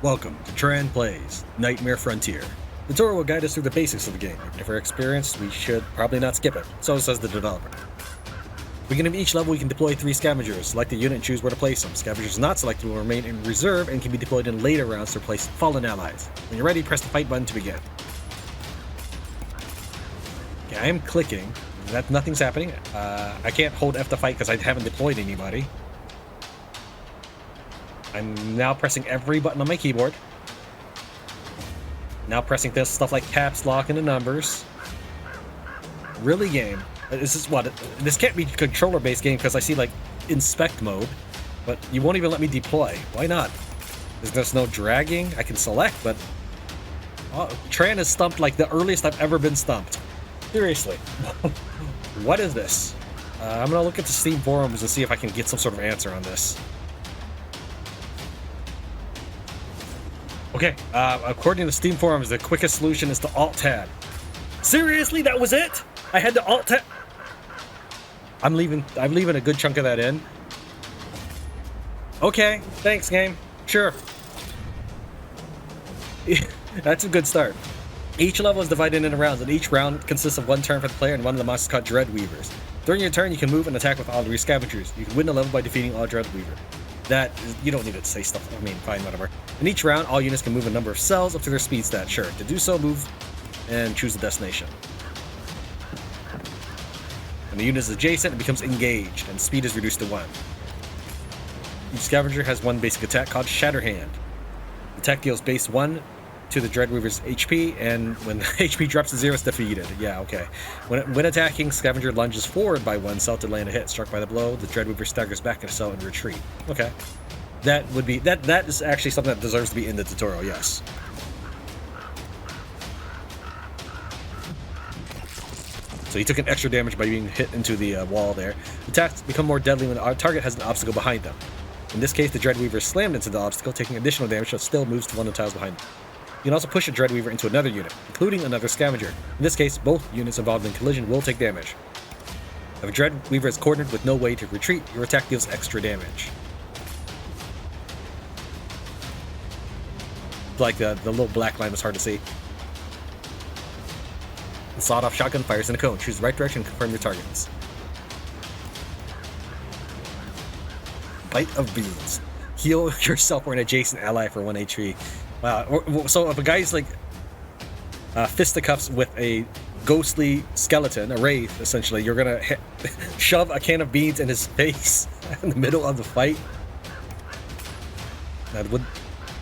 Welcome to Tran Plays Nightmare Frontier. The tutorial will guide us through the basics of the game. If we're experienced, we should probably not skip it. So says the developer. Beginning of each level, we can deploy 3 scavengers. Select a unit and choose where to place them. Scavengers not selected will remain in reserve and can be deployed in later rounds to replace fallen allies. When you're ready, press the fight button to begin. Okay, I am clicking. Nothing's happening. I can't hold F to fight because I haven't deployed anybody. I'm now pressing every button on my keyboard. Now pressing this stuff like caps lock and the numbers. Really, game? This is what? This can't be controller-based game because I see like inspect mode, but you won't even let me deploy. Why not? There's no dragging. I can select, but Tran is stumped like the earliest I've ever been stumped. Seriously, what is this? I'm gonna look at the Steam forums and see if I can get some sort of answer on this. Okay, according to Steam forums, the quickest solution is to Alt-Tab. Seriously, that was it? I had to Alt-Tab. I'm leaving a good chunk of that in. Okay, thanks, game. Sure. That's a good start. Each level is divided into rounds, and each round consists of one turn for the player and one of the monsters called Dreadweavers. During your turn, you can move and attack with all 3 scavengers. You can win the level by defeating all Dreadweaver. You don't need to say stuff. I mean, fine, whatever. In each round, all units can move a number of cells up to their speed stat. Sure. To do so, move and choose the destination. When the unit is adjacent, it becomes engaged, and speed is reduced to 1. Each scavenger has one basic attack called Shatterhand. The attack deals base 1 to the Dreadweaver's HP, and when the HP drops to 0, it's defeated. Yeah, okay. When attacking, Scavenger lunges forward by 1 cell to land a hit. Struck by the blow, the Dreadweaver staggers back in a cell and retreat. Okay. That is actually something that deserves to be in the tutorial, yes. So he took an extra damage by being hit into the wall there. Attacks become more deadly when the target has an obstacle behind them. In this case, the Dreadweaver slammed into the obstacle, taking additional damage, but still moves to one of the tiles behind them. You can also push a Dreadweaver into another unit, including another Scavenger. In this case, both units involved in collision will take damage. If a Dreadweaver is cornered with no way to retreat, your attack deals extra damage. Like the little black line was hard to see. The sawed-off shotgun fires in a cone. Choose the right direction and confirm your targets. Bite of beans. Heal yourself or an adjacent ally for 1 HP. Wow. So if a guy's like fisticuffs with a ghostly skeleton, a wraith, essentially, you're gonna shove a can of beans in his face in the middle of the fight.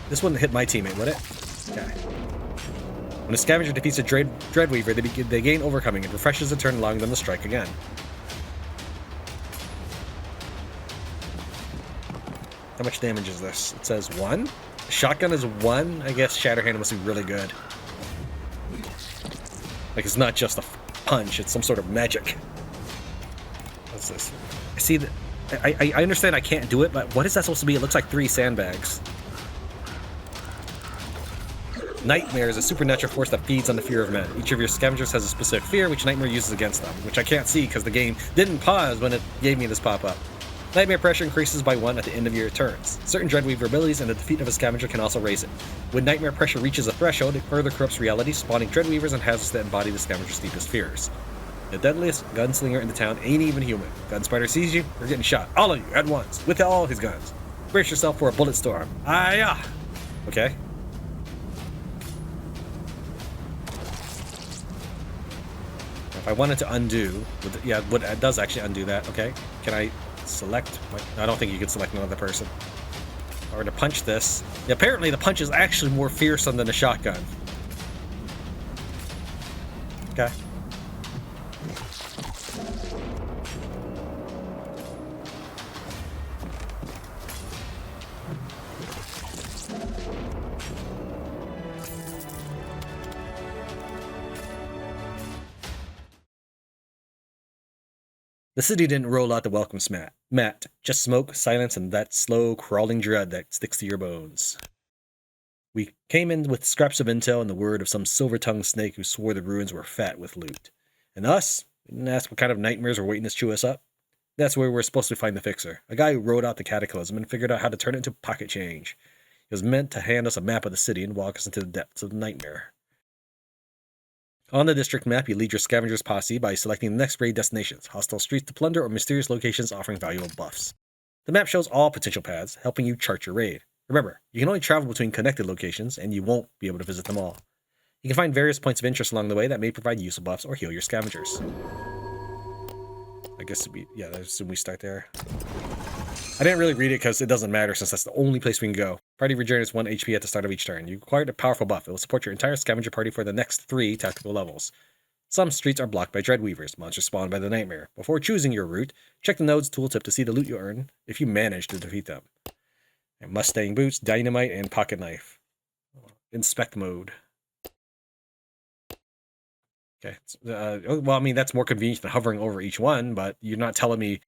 This wouldn't hit my teammate, would it? Okay. When a scavenger defeats a Dreadweaver, they gain overcoming and refreshes the turn, allowing them to strike again. How much damage is this? It says 1. Shotgun is 1. I guess Shatterhand must be really good. Like, it's not just a punch, it's some sort of magic. What's this? I see that. I understand I can't do it, but what is that supposed to be? It looks like 3 sandbags. Nightmare is a supernatural force that feeds on the fear of men. Each of your scavengers has a specific fear, which Nightmare uses against them, which I can't see because the game didn't pause when it gave me this pop-up. Nightmare pressure increases by 1 at the end of your turns. Certain Dreadweaver abilities and the defeat of a scavenger can also raise it. When Nightmare pressure reaches a threshold, it further corrupts reality, spawning Dreadweavers and hazards that embody the scavenger's deepest fears. The deadliest gunslinger in the town ain't even human. Gunspider sees you, you're getting shot. All of you, at once, with all his guns. Brace yourself for a bullet storm. Ah-yah! Okay. If I wanted to undo, it does actually undo that. Okay, can I select? I don't think you can select another person. Or to punch this. Yeah, apparently the punch is actually more fearsome than a shotgun. Okay. The city didn't roll out the welcome mat. Just smoke, silence, and that slow, crawling dread that sticks to your bones. We came in with scraps of intel and the word of some silver-tongued snake who swore the ruins were fat with loot. And us? We didn't ask what kind of nightmares were waiting to chew us up. That's where we're supposed to find the fixer, a guy who rode out the cataclysm and figured out how to turn it into pocket change. It was meant to hand us a map of the city and walk us into the depths of the nightmare. On the district map, you lead your scavengers posse by selecting the next raid destinations, hostile streets to plunder, or mysterious locations offering valuable buffs. The map shows all potential paths, helping you chart your raid. Remember, you can only travel between connected locations, and you won't be able to visit them all. You can find various points of interest along the way that may provide useful buffs or heal your scavengers. I guess I assume we start there. I didn't really read it because it doesn't matter since that's the only place we can go. Party regenerates 1 HP at the start of each turn. You acquired a powerful buff. It will support your entire scavenger party for the next 3 tactical levels. Some streets are blocked by Dreadweavers, monsters spawned by the Nightmare. Before choosing your route, check the node's tooltip to see the loot you earn if you manage to defeat them. And Mustang boots, dynamite, and pocket knife. Inspect mode. Okay. Well, I mean, that's more convenient than hovering over each one, but you're not telling me,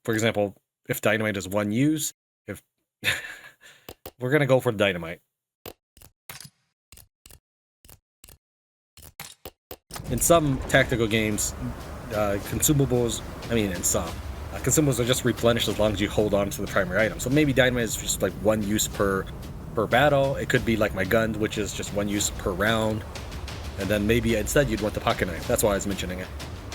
for example, if dynamite is 1 use, if we're going to go for dynamite. In some tactical games, consumables are just replenished as long as you hold on to the primary item. So maybe dynamite is just like 1 use per battle. It could be like my gun, which is just 1 use per round. And then maybe instead you'd want the pocket knife. That's why I was mentioning it.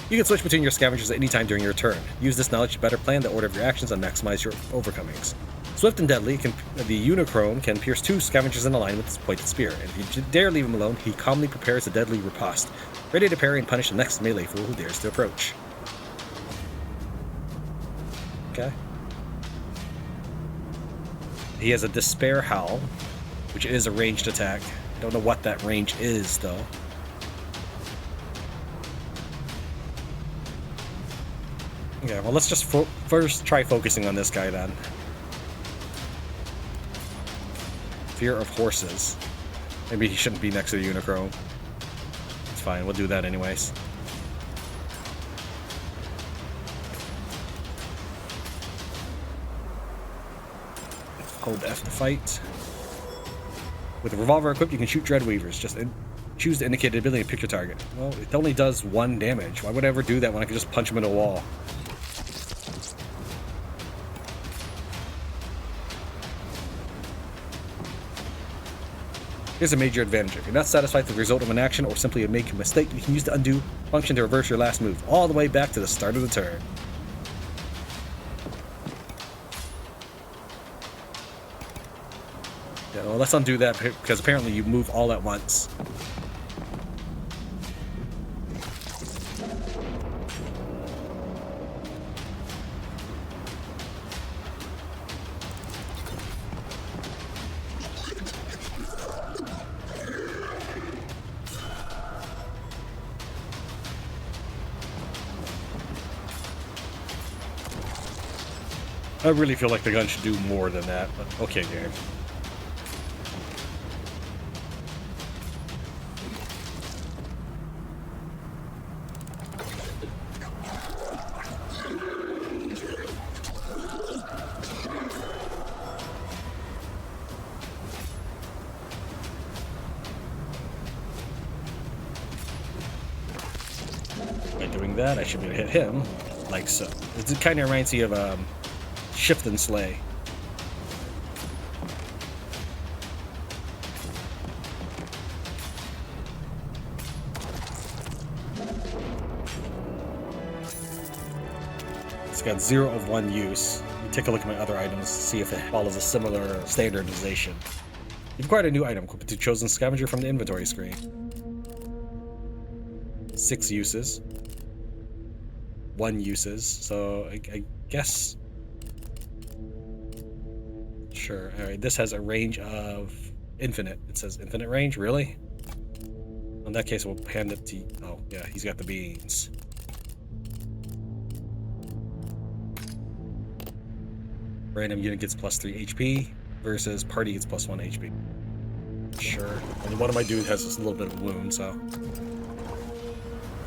You can switch between your scavengers at any time during your turn. Use this knowledge to better plan the order of your actions and maximize your overcomings. Swift and deadly, the Unichrome can pierce 2 scavengers in a line with his pointed spear, and if you dare leave him alone, he calmly prepares a deadly riposte, ready to parry and punish the next melee fool who dares to approach. Okay. He has a Despair Howl, which is a ranged attack. Don't know what that range is, though. Okay, well, let's just first try focusing on this guy, then. Fear of horses. Maybe he shouldn't be next to the Unichrome. It's fine, we'll do that anyways. Hold F to fight. With a revolver equipped, you can shoot Dreadweavers. Just choose the indicated ability and pick your target. Well, it only does 1 damage. Why would I ever do that when I could just punch him into a wall? Here's a major advantage. If you're not satisfied with the result of an action or simply make a mistake, you can use the undo function to reverse your last move, all the way back to the start of the turn. Yeah, well, let's undo that because apparently you move all at once. I really feel like the gun should do more than that, but okay, game. By doing that, I should be able to hit him, like so. It kind of reminds me of Shift and Slay. It's got 0 of 1 use. You take a look at my other items to see if it follows a similar standardization. You've acquired a new item equipped to chosen scavenger from the inventory screen. 6 uses. 1 uses, so I guess. Sure. Alright, this has a range of infinite. It says infinite range, really? In that case, we'll hand it to... Oh, yeah, he's got the beans. Random unit gets plus 3 HP versus party gets plus 1 HP. Sure. And one of my dudes has this little bit of wound, so...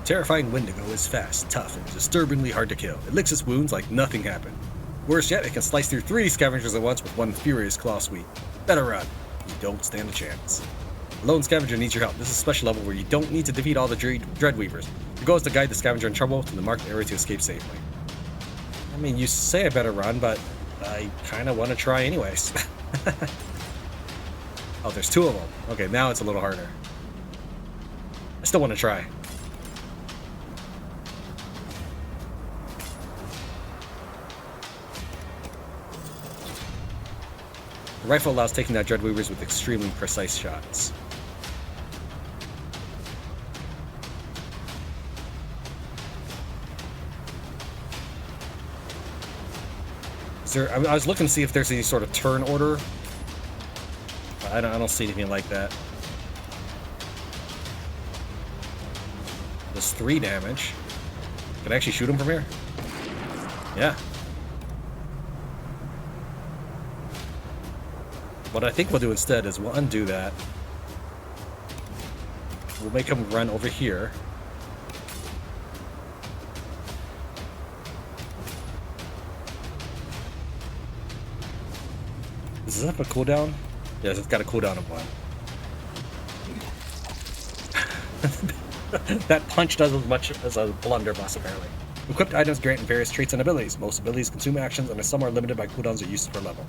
Terrifying Wendigo is fast, tough, and disturbingly hard to kill. It licks its wounds like nothing happened. Worse yet, it can slice through 3 scavengers at once with 1 furious claw sweep. Better run. You don't stand a chance. The lone scavenger needs your help. This is a special level where you don't need to defeat all the Dreadweavers. Your goal is to guide the scavenger in trouble to the marked area to escape safely. I mean, you say I better run, but I kind of want to try anyways. Oh, there's two of them. Okay, now it's a little harder. I still want to try. The rifle allows taking out Dreadweavers with extremely precise shots. I was looking to see if there's any sort of turn order. I don't see anything like that. Does 3 damage. Can I actually shoot him from here? Yeah. What I think we'll do instead is we'll undo that. We'll make him run over here. Does this have a cooldown? Yes, it's got a cooldown of 1. That punch does as much as a blunderbuss, apparently. Equipped items grant various traits and abilities. Most abilities consume actions, and some are limited by cooldowns or uses per level.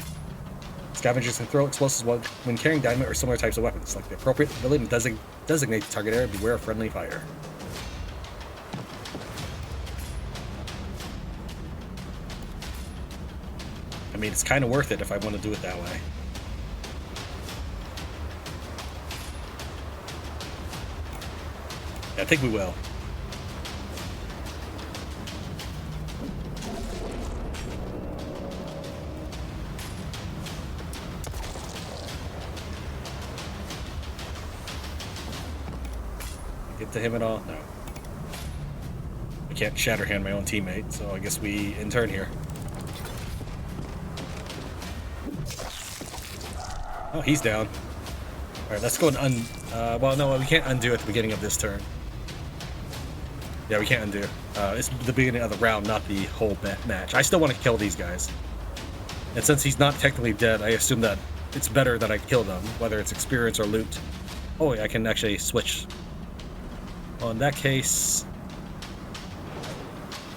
Scavengers can throw explosives when carrying dynamite or similar types of weapons. Select the appropriate ability to designate the target area. Beware of friendly fire. I mean, it's kind of worth it if I want to do it that way. I think we will. Get to him at all? No. I can't shatterhand my own teammate, so I guess we in turn here. Oh, he's down. Alright, let's go and well, no, we can't undo at the beginning of this turn. Yeah, we can't undo. It's the beginning of the round, not the whole match. I still want to kill these guys. And since he's not technically dead, I assume that it's better that I kill them, whether it's experience or loot. Oh, yeah, I can actually switch. Well, in that case...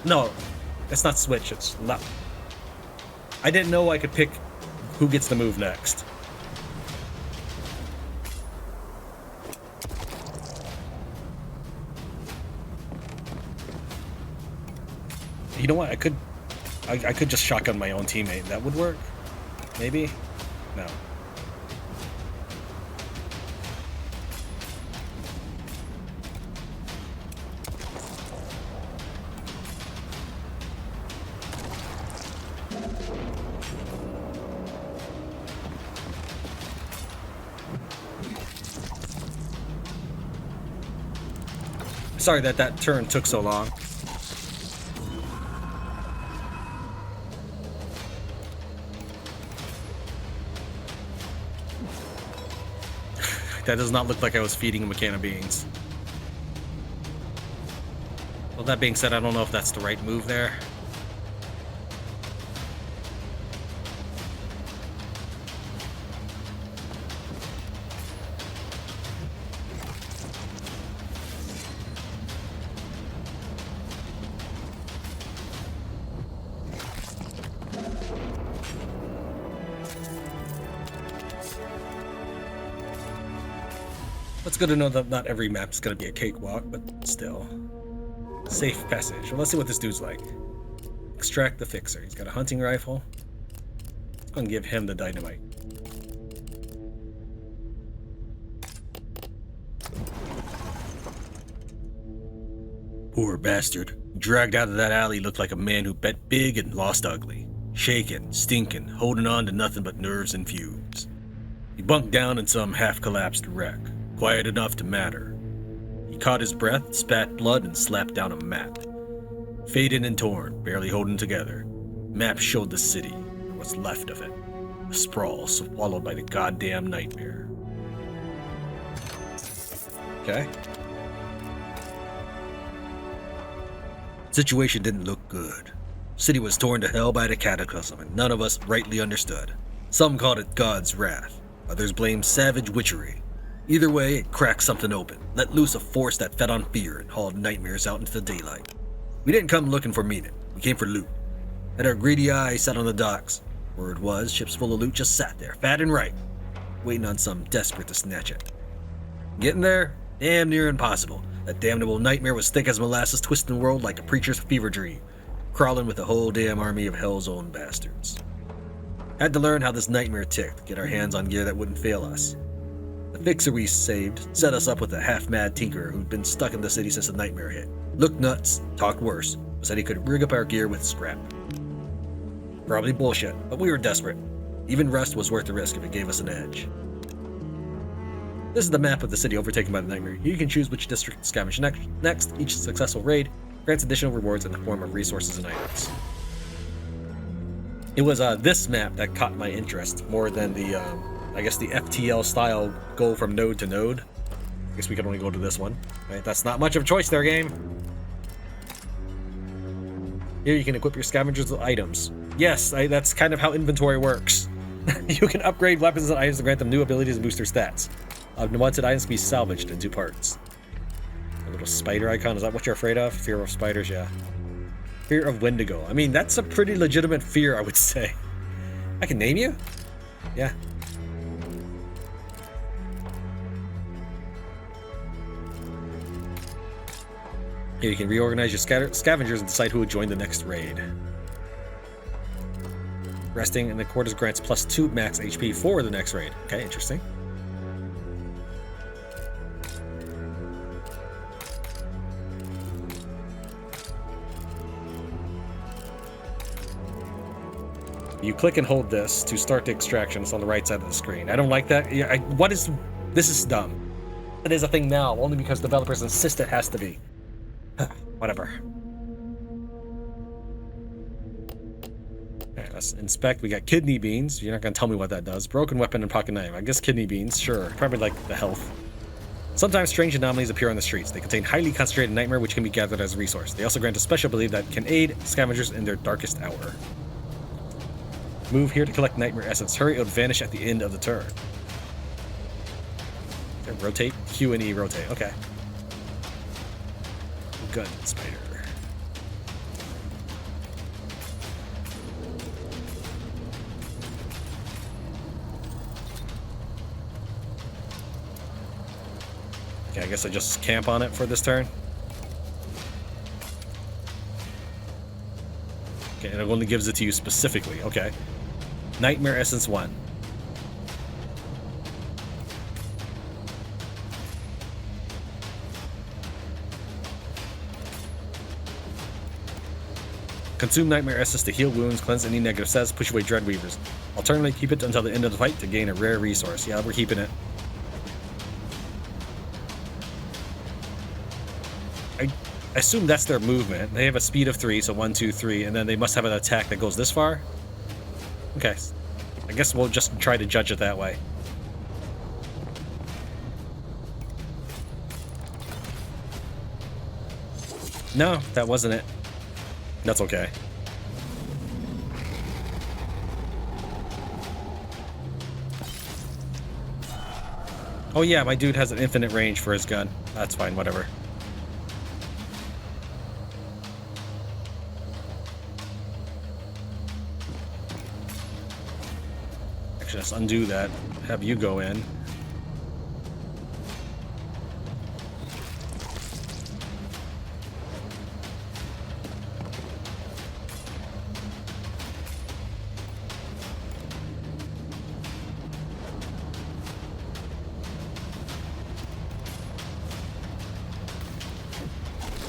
No, it's not switch, it's not... I didn't know I could pick who gets to move next. You know what? I could just shotgun my own teammate. That would work. Maybe? No. Sorry that turn took so long. That does not look like I was feeding him a can of beans. Well, that being said, I don't know if that's the right move there. It's good to know that not every map is going to be a cakewalk, but still. Safe passage. Well, let's see what this dude's like. Extract the fixer. He's got a hunting rifle. I'm going to give him the dynamite. Poor bastard. Dragged out of that alley looked like a man who bet big and lost ugly. Shaking, stinking, holding on to nothing but nerves and fumes. He bunked down in some half-collapsed wreck. Quiet enough to matter. He caught his breath, spat blood, and slapped down a map. Faded and torn, barely holding together. Map showed the city, or what's left of it. A sprawl swallowed by the goddamn nightmare. Okay. Situation didn't look good. City was torn to hell by the cataclysm, and none of us rightly understood. Some called it God's wrath. Others blamed savage witchery. Either way, it cracked something open, let loose a force that fed on fear and hauled nightmares out into the daylight. We didn't come looking for meaning, we came for loot. Had our greedy eyes set on the docks. Word was, ships full of loot just sat there, fat and right. waiting on some desperate to snatch it. Getting there? Damn near impossible. That damnable nightmare was thick as molasses, twisting the world like a preacher's fever dream, crawling with a whole damn army of hell's own bastards. Had to learn how this nightmare ticked, get our hands on gear that wouldn't fail us. The fixer we saved set us up with a half-mad tinkerer who'd been stuck in the city since the nightmare hit. Looked nuts, talked worse, but said he could rig up our gear with scrap. Probably bullshit, but we were desperate. Even rust was worth the risk if it gave us an edge. This is the map of the city overtaken by the nightmare. You can choose which district to scavenge next. Each successful raid grants additional rewards in the form of resources and items. It was this map that caught my interest more than the, I guess the FTL style go from node to node. I guess we could only go to this one. Right? That's not much of a choice there, game. Here you can equip your scavengers with items. Yes, that's kind of how inventory works. You can upgrade weapons and items to grant them new abilities and boost their stats. Unwanted items can be salvaged in 2 parts. A little spider icon, is that what you're afraid of? Fear of spiders, yeah. Fear of Wendigo. I mean, that's a pretty legitimate fear, I would say. I can name you? Yeah. Here you can reorganize your scavengers and decide who will join the next raid. Resting in the quarters grants +2 max HP for the next raid. Okay, interesting. You click and hold this to start the extraction. It's on the right side of the screen. I don't like that. Yeah, this is dumb. It is a thing now, only because developers insist it has to be. Whatever. Okay, let's inspect. We got kidney beans. You're not going to tell me what that does. Broken weapon and pocket knife. I guess kidney beans, sure. Probably like the health. Sometimes strange anomalies appear on the streets. They contain highly concentrated nightmare, which can be gathered as a resource. They also grant a special ability that can aid scavengers in their darkest hour. Move here to collect nightmare essence. Hurry, it will vanish at the end of the turn. Okay, rotate. Q and E, rotate. Okay. Gun spider. Okay, I guess I just camp on it for this turn. Okay, and it only gives it to you specifically. Okay. Nightmare Essence 1. Consume Nightmare Essence to heal wounds, cleanse any negative stats, push away Dreadweavers. Alternatively, keep it until the end of the fight to gain a rare resource. Yeah, we're keeping it. I assume that's their movement. They have a speed of 3, so 1, 2, 3, and then they must have an attack that goes this far? Okay. I guess we'll just try to judge it that way. No, that wasn't it. That's okay. Oh yeah, my dude has an infinite range for his gun. That's fine, whatever. Actually, let's undo that. Have you go in.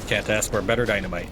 Can't ask for a better dynamite.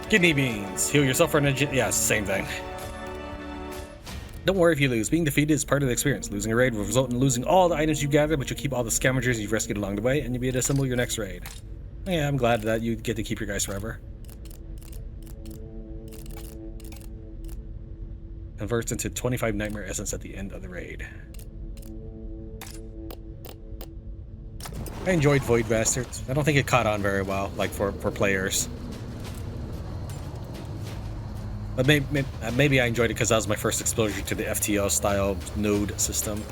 Kidney beans. Heal yourself for energy. Yeah, it's the same thing. Don't worry if you lose. Being defeated is part of the experience. Losing a raid will result in losing all the items you gathered, but you'll keep all the scavengers you've rescued along the way, and you'll be able to assemble your next raid. Yeah, I'm glad that you get to keep your guys forever. Converts into 25 nightmare essence at the end of the raid. I enjoyed Void Bastards. I don't think it caught on very well, like for players. But maybe I enjoyed it because that was my first exposure to the FTO style node system.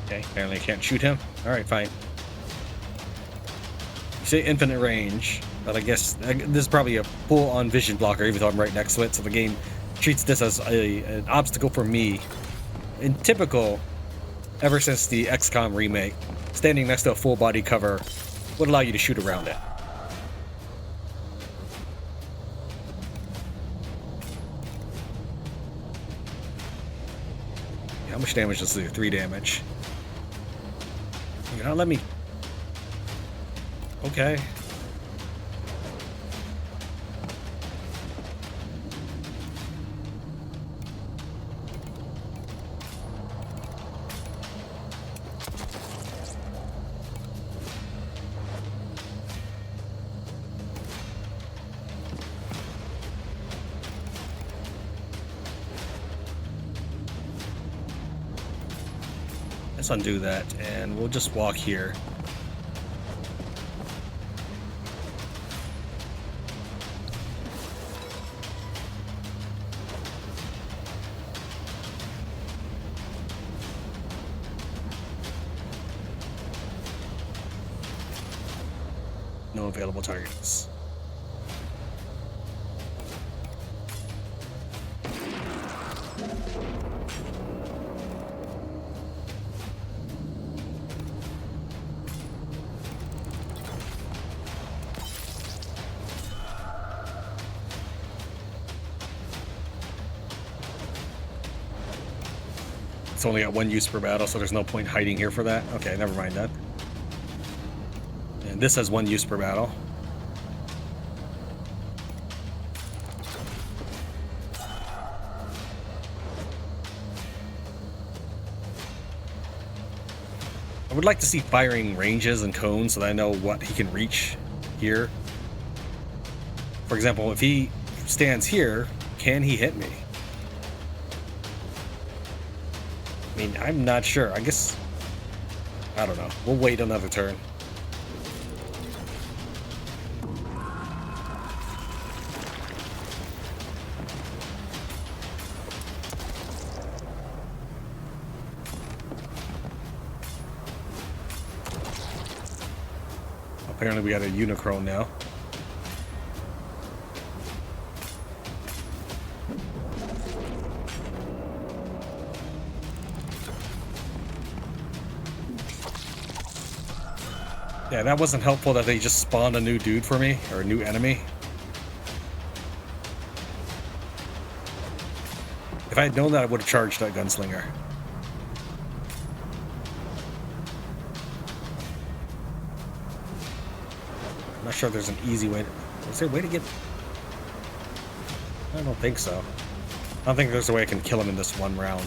Okay, apparently I can't shoot him. Alright, fine. You say infinite range, but I guess this is probably a full-on vision blocker, even though I'm right next to it, so the game treats this as an obstacle for me. In typical, ever since the XCOM remake, standing next to a full body cover would allow you to shoot around it. How much damage does it do? 3 damage. You're not letting me... Okay. Let's undo that, and we'll just walk here. No available targets. It's only got 1 use per battle, so there's no point hiding here for that. Okay, never mind that. And this has 1 use per battle. I would like to see firing ranges and cones so that I know what he can reach here. For example, if he stands here, can he hit me? I mean, I'm not sure. I guess... I don't know. We'll wait another turn. Apparently we got a Unicron now. Yeah, that wasn't helpful that they just spawned a new dude for me, or a new enemy. If I had known that, I would have charged that gunslinger. I'm not sure if there's an easy way to... Is there a way to get... I don't think so. I don't think there's a way I can kill him in this one round.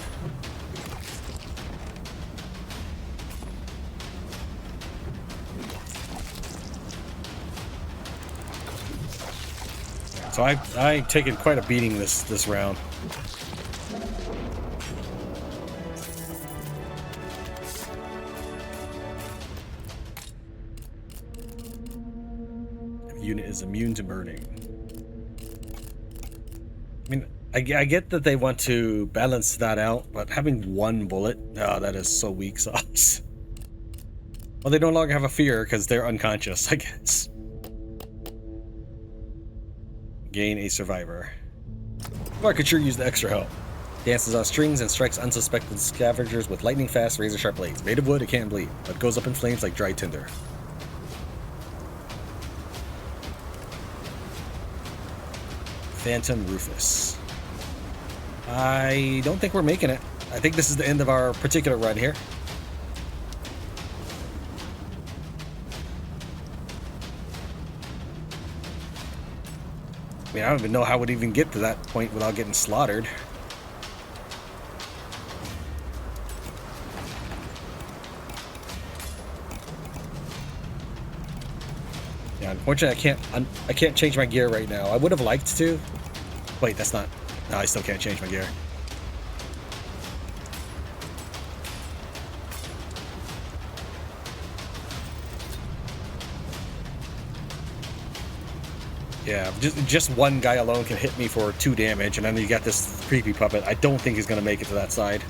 So I've taken quite a beating this round. Unit is immune to burning. I mean, I get that they want to balance that out, but having one bullet, oh, that is so weak sauce. Well, they no longer have a fear because they're unconscious, I guess. Gain a survivor. Or I could sure use the extra help. Dances on strings and strikes unsuspected scavengers with lightning fast, razor sharp blades. Made of wood, it can't bleed, but goes up in flames like dry tinder. Phantom Rufus. I don't think we're making it. I think this is the end of our particular run here. I mean, I don't even know how we'd even get to that point without getting slaughtered. Yeah, unfortunately, I can't change my gear right now. I would have liked to. Wait, that's not. No, I still can't change my gear. Yeah, just one guy alone can hit me for 2 damage, and then you got this creepy puppet. I don't think he's gonna make it to that side.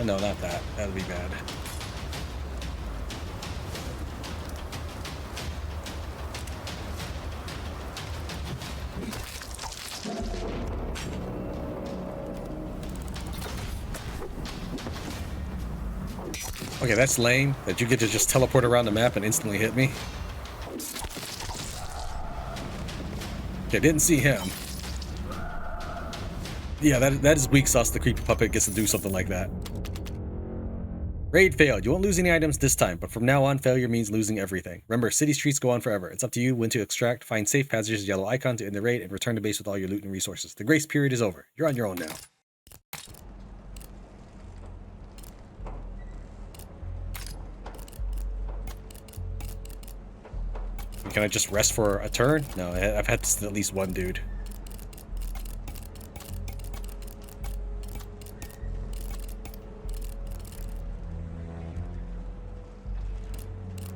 No, not that. That'd be bad. Okay, that's lame, that you get to just teleport around the map and instantly hit me. Okay, didn't see him. Yeah, that is weak sauce. The creepy puppet gets to do something like that. Raid failed. You won't lose any items this time, but from now on, failure means losing everything. Remember, city streets go on forever. It's up to you when to extract, find safe passages, yellow icon to end the raid, and return to base with all your loot and resources. The grace period is over. You're on your own now. Can I just rest for a turn? No, I've had at least one dude.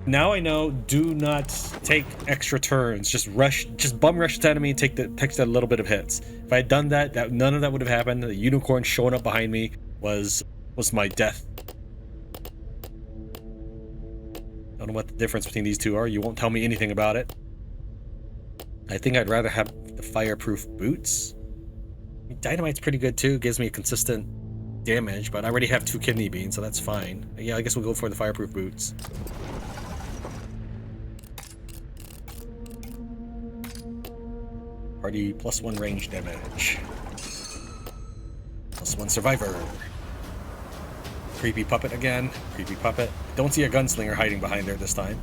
Now I know, do not take extra turns. Just bum rush the enemy and take that little bit of hits. If I had done that, none of that would have happened. The unicorn showing up behind me was my death. Don't know what the difference between these two are. You won't tell me anything about it. I think I'd rather have the fireproof boots. Dynamite's pretty good too. Gives me a consistent damage, but I already have 2 kidney beans, so that's fine. Yeah, I guess we'll go for the fireproof boots. Party +1 range damage. +1 survivor. Creepy puppet again. Creepy puppet. Don't see a gunslinger hiding behind there this time.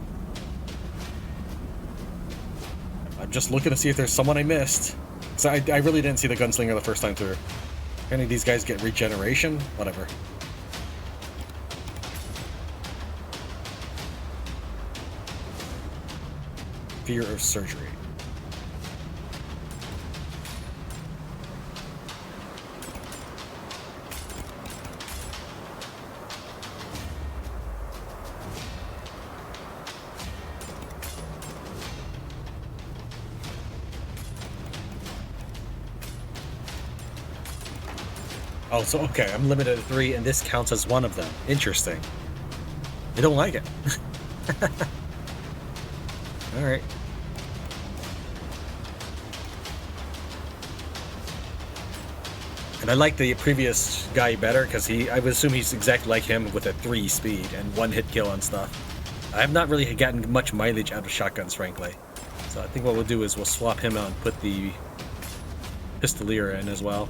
I'm just looking to see if there's someone I missed. So I really didn't see the gunslinger the first time through. Any of these guys get regeneration? Whatever. Fear of surgery. Oh, so okay, I'm limited to 3, and this counts as one of them. Interesting. I don't like it. Alright. And I like the previous guy better, because I would assume he's exactly like him with a 3 speed and 1 hit kill on stuff. I have not really gotten much mileage out of shotguns, frankly. So I think what we'll do is we'll swap him out and put the Pistolier in as well.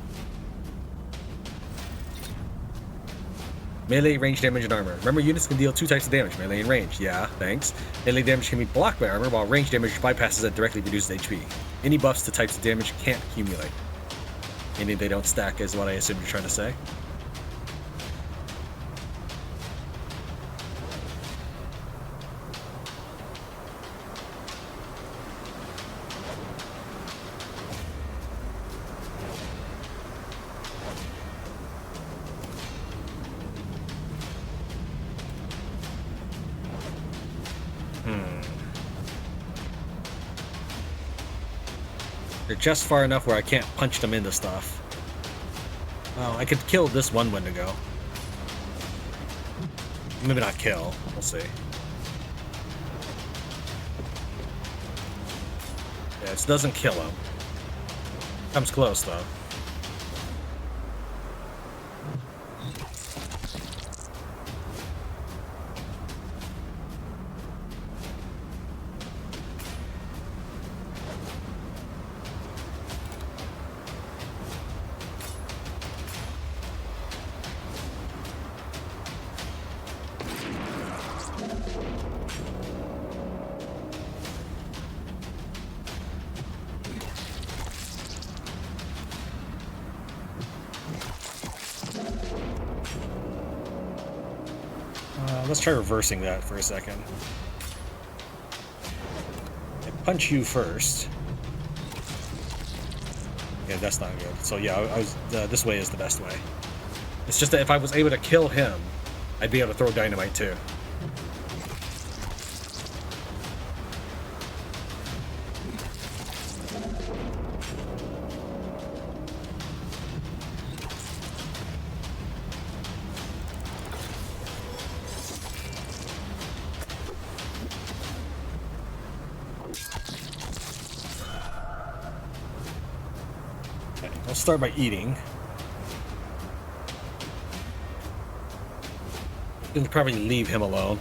Melee, range damage, and armor. Remember, units can deal 2 types of damage, melee and range. Yeah, thanks. Melee damage can be blocked by armor, while range damage bypasses it, directly reduces HP. Any buffs to types of damage can't accumulate. Meaning they don't stack, is what I assume you're trying to say. They're just far enough where I can't punch them into stuff. Well, I could kill this one Wendigo. Maybe not kill. We'll see. Yeah, it doesn't kill him. Comes close, though. Let's try reversing that for a second. I punch you first. Yeah, that's not good. So yeah, I was this way is the best way. It's just that if I was able to kill him, I'd be able to throw dynamite too. I'll start by eating. You can probably leave him alone,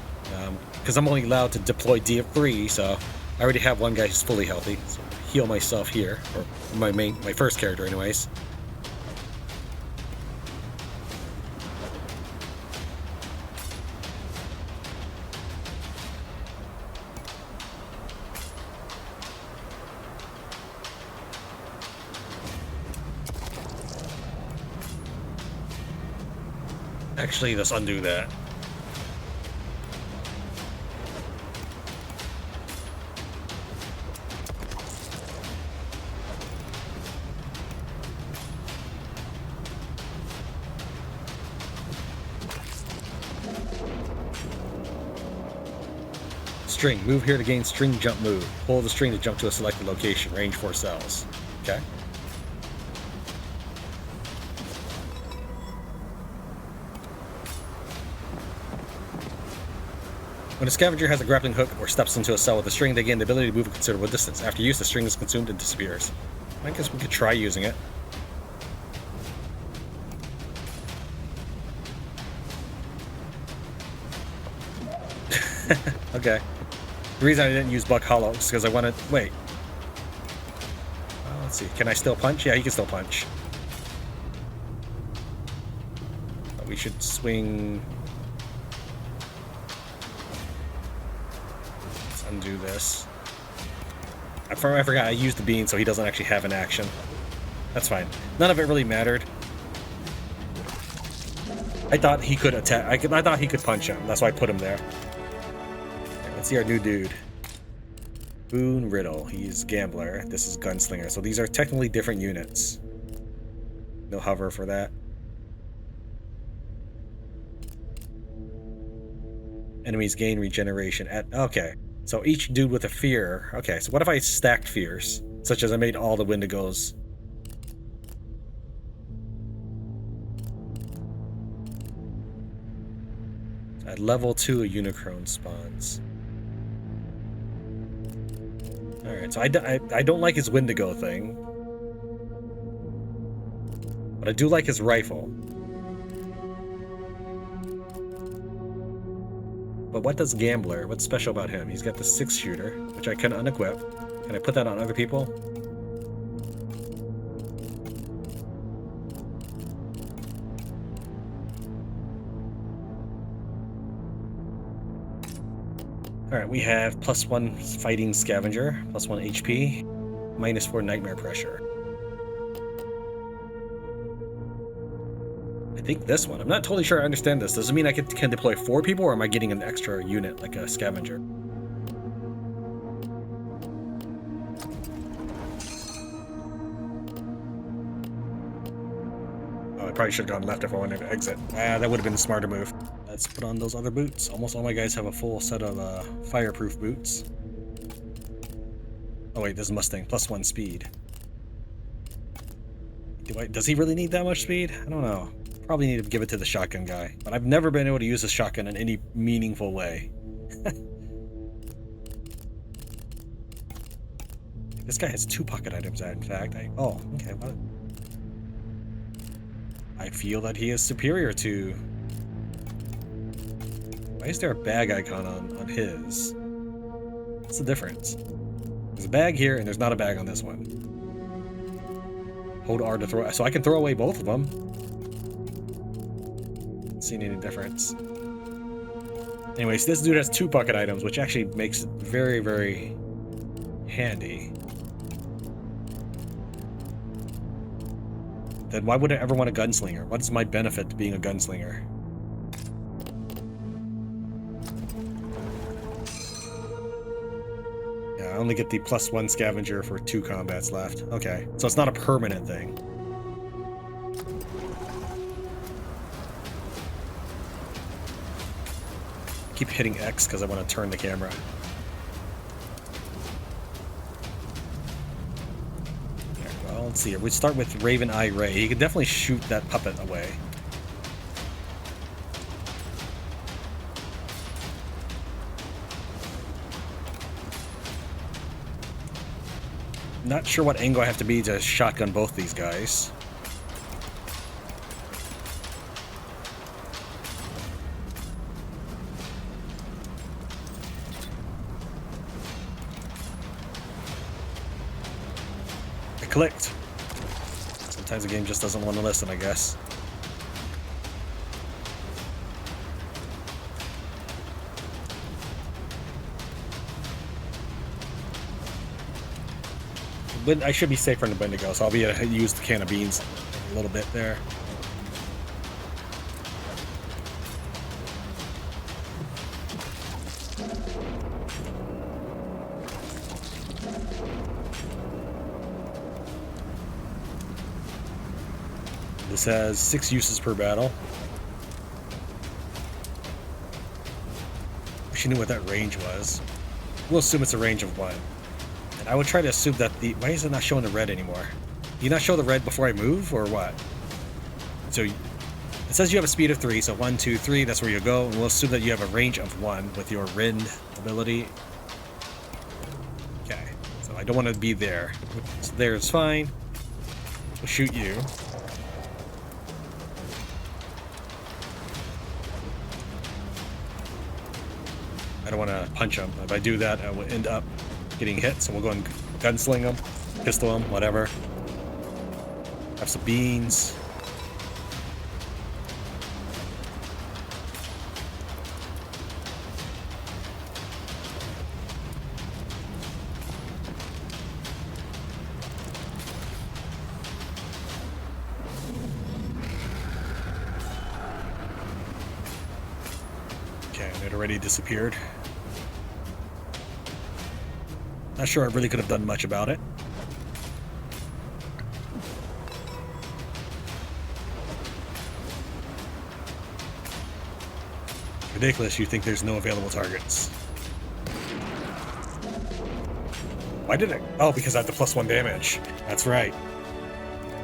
because I'm only allowed to deploy D3, so I already have one guy who's fully healthy. So heal myself here, or my first character, anyways. Actually, let's undo that. String. Move here to gain string jump move. Pull the string to jump to a selected location. Range 4 cells. Okay. When a scavenger has a grappling hook or steps into a cell with a string, they gain the ability to move a considerable distance. After use, the string is consumed and disappears. I guess we could try using it. Okay. The reason I didn't use Buck Hollow is because I wanted... Wait. Let's see. Can I still punch? Yeah, he can still punch. But we should swing... Undo this. I forgot I used the bean, so he doesn't actually have an action. That's fine. None of it really mattered. I thought he could attack. I thought he could punch him. That's why I put him there. Okay, let's see our new dude. Boone Riddle. He's Gambler. This is Gunslinger. So these are technically different units. No hover for that. Enemies gain regeneration at... Okay. So each dude with a fear. Okay, so what if I stacked fears? Such as I made all the Wendigos. At level 2, a Unicron spawns. Alright, so I don't like his Wendigo thing. But I do like his rifle. But what does Gambler? What's special about him? He's got the 6-shooter, which I can unequip. Can I put that on other people? Alright, we have +1 fighting scavenger, +1 HP, -4 nightmare pressure. I think this one. I'm not totally sure I understand this. Does it mean I can deploy 4 people, or am I getting an extra unit, like a scavenger? Oh, I probably should have gone left if I wanted to exit. That would have been a smarter move. Let's put on those other boots. Almost all my guys have a full set of fireproof boots. Oh wait, this is Mustang. +1 speed. Does he really need that much speed? I don't know. Probably need to give it to the shotgun guy. But I've never been able to use a shotgun in any meaningful way. This guy has 2 pocket items, in fact. Oh, okay, what? I feel that he is superior to... Why is there a bag icon on his? What's the difference? There's a bag here, and there's not a bag on this one. Hold R to throw... So I can throw away both of them. Not seeing any difference. Anyways, this dude has 2 pocket items, which actually makes it very, very handy. Then why would I ever want a gunslinger? What is my benefit to being a gunslinger? Yeah, I only get the +1 scavenger for 2 combats left. Okay, so it's not a permanent thing. I keep hitting X because I want to turn the camera. Let's see here. We start with Raven Eye Ray. He could definitely shoot that puppet away. Not sure what angle I have to be to shotgun both these guys. I clicked. Sometimes the game just doesn't want to listen, I guess. But I should be safer in the Bendigo, so I'll be able to use the can of beans a little bit there. This has 6 uses per battle. Wish I knew what that range was. We'll assume it's a range of 1. And I would try to assume that the... Why is it not showing the red anymore? Do you not show the red before I move, or what? So, it says you have a speed of 3, so 1, 2, 3, that's where you go. And we'll assume that you have a range of 1 with your Rend ability. Okay, so I don't want to be there. So there is fine. We'll shoot you. I don't want to punch him. If I do that, I will end up getting hit. So we'll go and gunsling him, pistol him, whatever. Have some beans. Okay, it already disappeared. Not sure I really could have done much about it. Ridiculous, you think there's no available targets. Why did it? Oh, because I have the +1 damage. That's right.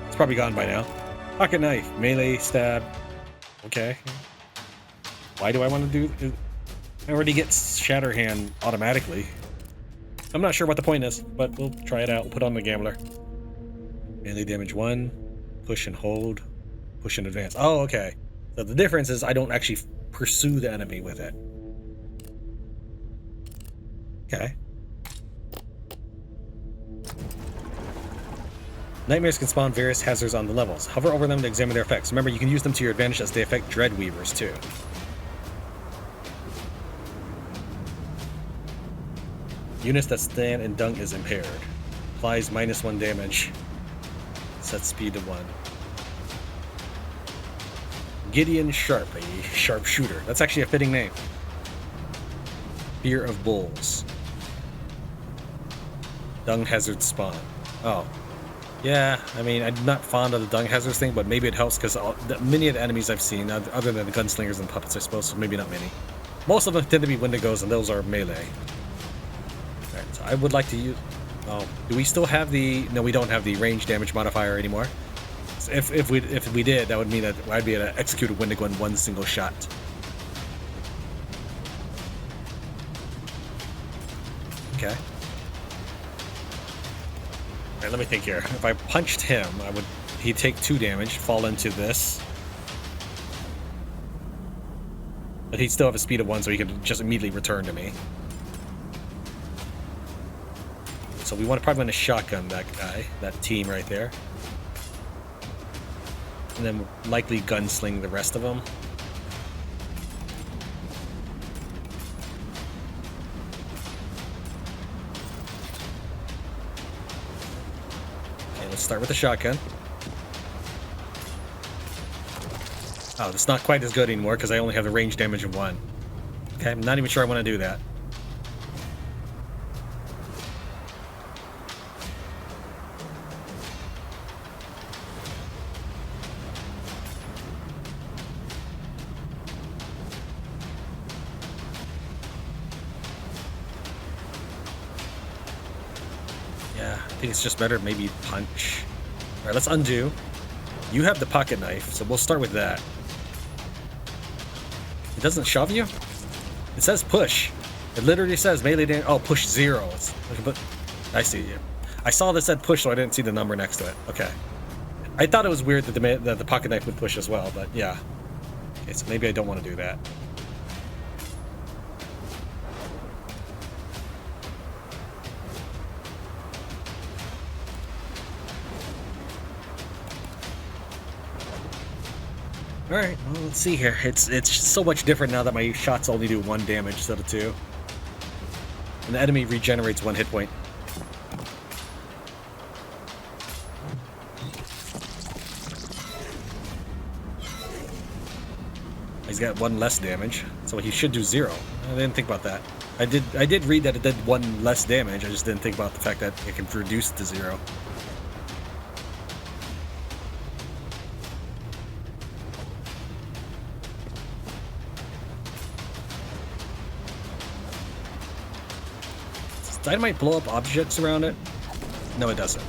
It's probably gone by now. Pocket knife, melee, stab. Okay. Why do I want to do... I already get Shatterhand automatically. I'm not sure what the point is, but we'll try it out. We'll put on the Gambler. Melee damage 1. Push and hold. Push and advance. Oh, okay. So the difference is I don't actually pursue the enemy with it. Okay. Nightmares can spawn various hazards on the levels. Hover over them to examine their effects. Remember, you can use them to your advantage as they affect Dreadweavers too. Units that stand in dung is impaired. Applies -1 damage. Set speed to 1. Gideon Sharp, a sharpshooter. That's actually a fitting name. Fear of bulls. Dung hazard spawn. Oh. Yeah, I mean, I'm not fond of the dung hazards thing, but maybe it helps because many of the enemies I've seen, other than the gunslingers and puppets, I suppose, so maybe not many. Most of them tend to be Wendigos, and those are melee. Alright, so I would like to use... Oh, do we still have the... No, we don't have the range damage modifier anymore. If we did, that would mean that I'd be able to execute a Wendigo in one single shot. Okay. Alright, let me think here. If I punched him, he'd take 2 damage, fall into this. But he'd still have a speed of 1, so he could just immediately return to me. So we probably want to shotgun that guy, that team right there. And then likely gunsling the rest of them. Okay, let's start with the shotgun. Oh, it's not quite as good anymore because I only have the range damage of 1. Okay, I'm not even sure I want to do that. Yeah, I think it's just better maybe punch. Alright, let's undo. You have the pocket knife, so we'll start with that. It doesn't shove you? It says push. It literally says melee damage. Oh, push 0. I see you. I saw this said push, so I didn't see the number next to it. Okay. I thought it was weird that the pocket knife would push as well, but yeah. Okay, so maybe I don't want to do that. Alright, well, let's see here. It's so much different now that my shots only do 1 damage instead of 2. And the enemy regenerates 1 hit point. He's got 1 less damage, so he should do 0. I didn't think about that. I did read that it did 1 less damage, I just didn't think about the fact that it can reduce it to 0. Does dynamite blow up objects around it? No, it doesn't.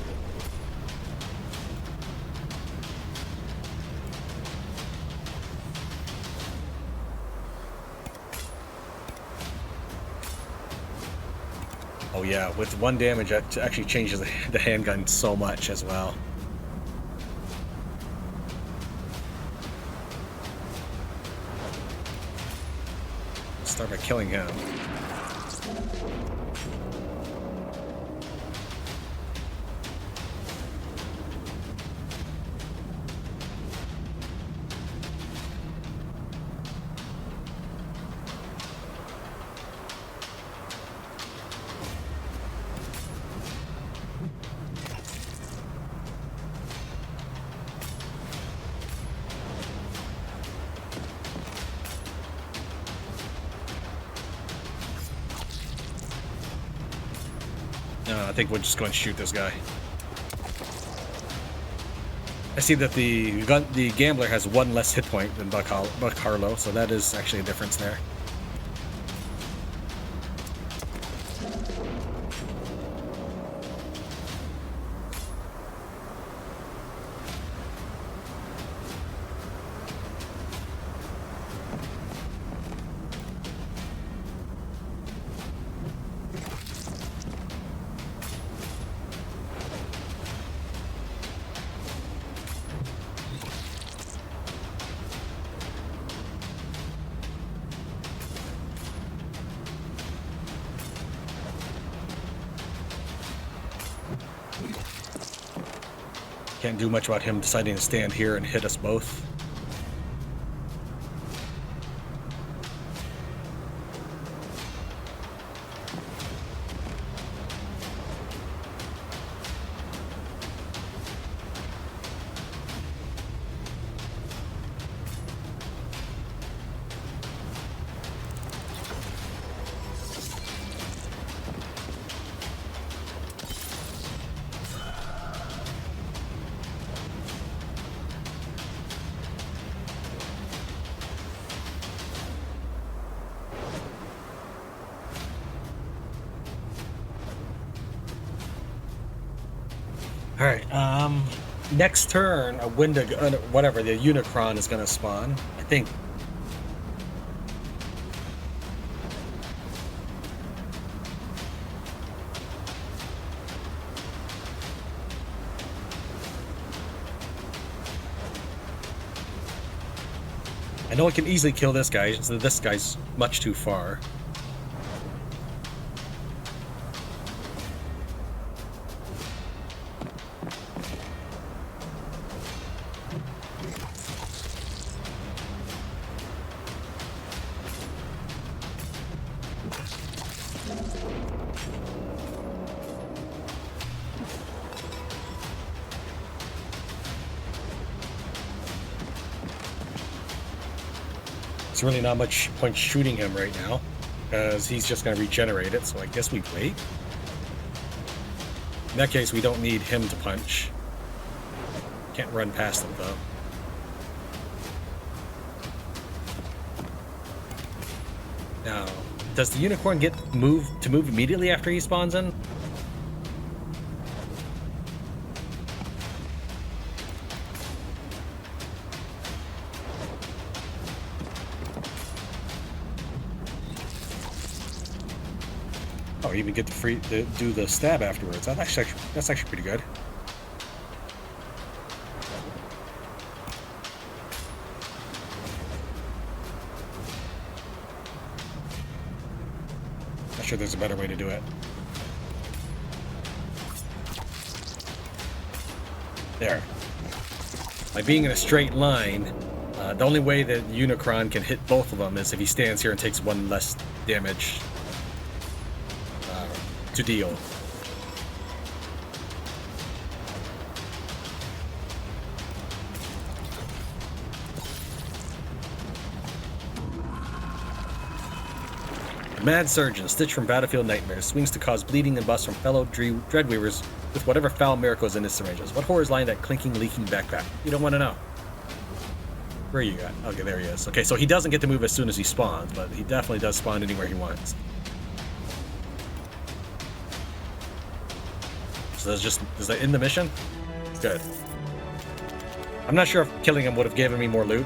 Oh yeah, with 1 damage that actually changes the handgun so much as well. Start by killing him. I think we're just going to shoot this guy. I see that the gambler has 1 less hit point than Buck Harlow, so that is actually a difference there. Can't do much about him deciding to stand here and hit us both. Alright, next turn, a Wendigo, whatever, the Unicron is going to spawn. I think. I know I can easily kill this guy, so this guy's much too far. It's really not much point shooting him right now, because he's just going to regenerate it, so I guess we wait. In that case, we don't need him to punch. Can't run past him, though. Now, does the unicorn get to move immediately after he spawns in? Oh, you even get to do the stab afterwards. That's actually pretty good. Not sure there's a better way to do it. There. By being in a straight line, the only way that Unicron can hit both of them is if he stands here and takes one less damage to deal. Mad Surgeon, Stitch from Battlefield Nightmares, swings to cause bleeding and bust from fellow Dreadweavers with whatever foul miracle is in his syringes. What horror is lying in that clinking, leaking backpack? You don't want to know. Where are you at? Okay, there he is. Okay, so he doesn't get to move as soon as he spawns, but he definitely does spawn anywhere he wants. So is that in the mission? Good. I'm not sure if killing him would have given me more loot.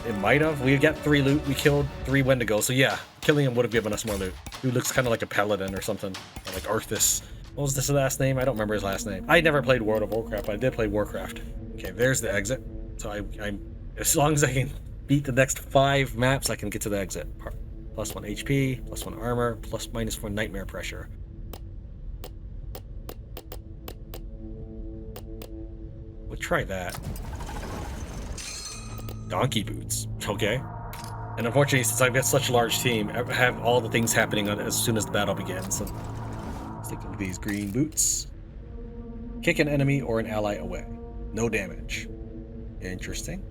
It might have. We got 3 loot. We killed 3 Wendigos. So yeah, killing him would have given us more loot. He looks kind of like a paladin or something. Or like Arthas. What was this last name? I don't remember his last name. I never played World of Warcraft, but I did play Warcraft. Okay, there's the exit. So I'm as long as I can beat the next 5 maps, I can get to the exit. Plus 1 HP, plus 1 armor, -1 nightmare pressure. We'll try that. Donkey boots. Okay. And unfortunately, since I've got such a large team, I have all the things happening as soon as the battle begins. So, stick with these green boots. Kick an enemy or an ally away. No damage. Interesting.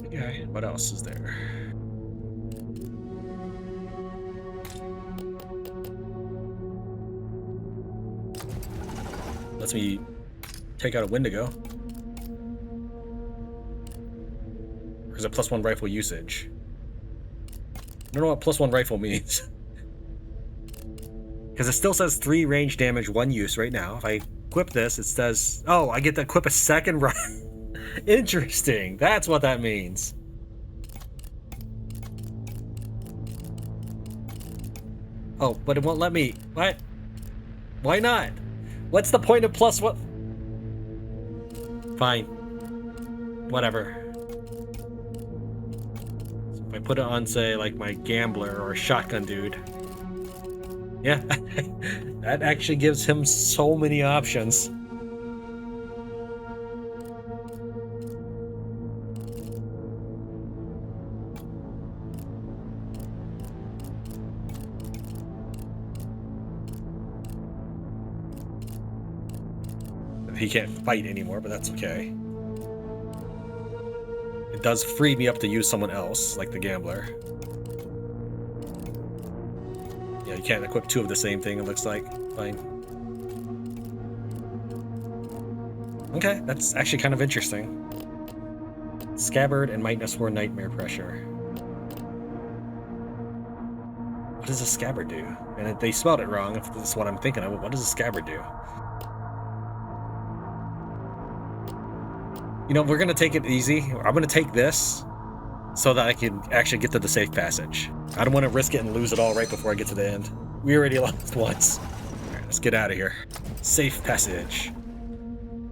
Okay, what else is there? Lets me take out a Wendigo. There's a +1 rifle usage. I don't know what +1 rifle means. Because it still says 3 range damage, 1 use right now. If I equip this, it says, oh, I get to equip a second rifle. Interesting. That's what that means. Oh, but it won't let me. What? Why not? What's the point of +1? Fine. Whatever. So if I put it on, say, like my gambler or shotgun dude. Yeah, that actually gives him so many options. He can't fight anymore, but that's okay. It does free me up to use someone else, like the gambler. Yeah, you can't equip two of the same thing, it looks like. Fine. Okay, that's actually kind of interesting. Scabbard and Might +4 Nightmare Pressure. What does a scabbard do? And they spelled it wrong, if this is what I'm thinking of. What does a scabbard do? You know, we're gonna take it easy. I'm gonna take this so that I can actually get to the safe passage. I don't want to risk it and lose it all right before I get to the end. We already lost once. Alright, let's get out of here. Safe passage.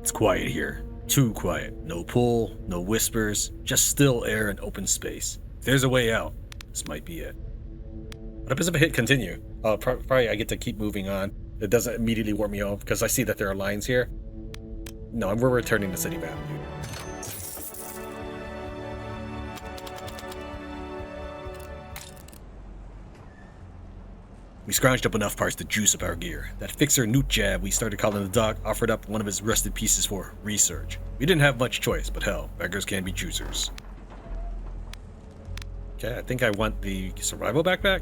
It's quiet here. Too quiet. No pull, no whispers, just still air and open space. If there's a way out, this might be it. What happens if I hit continue? Oh, probably I get to keep moving on. It doesn't immediately warp me off because I see that there are lines here. No, we're returning to city map. We scrounged up enough parts to juice up our gear. That fixer Newt Jab we started calling the dog offered up one of his rusted pieces for research. We didn't have much choice, but hell, beggars can be choosers. Okay, I think I want the survival backpack.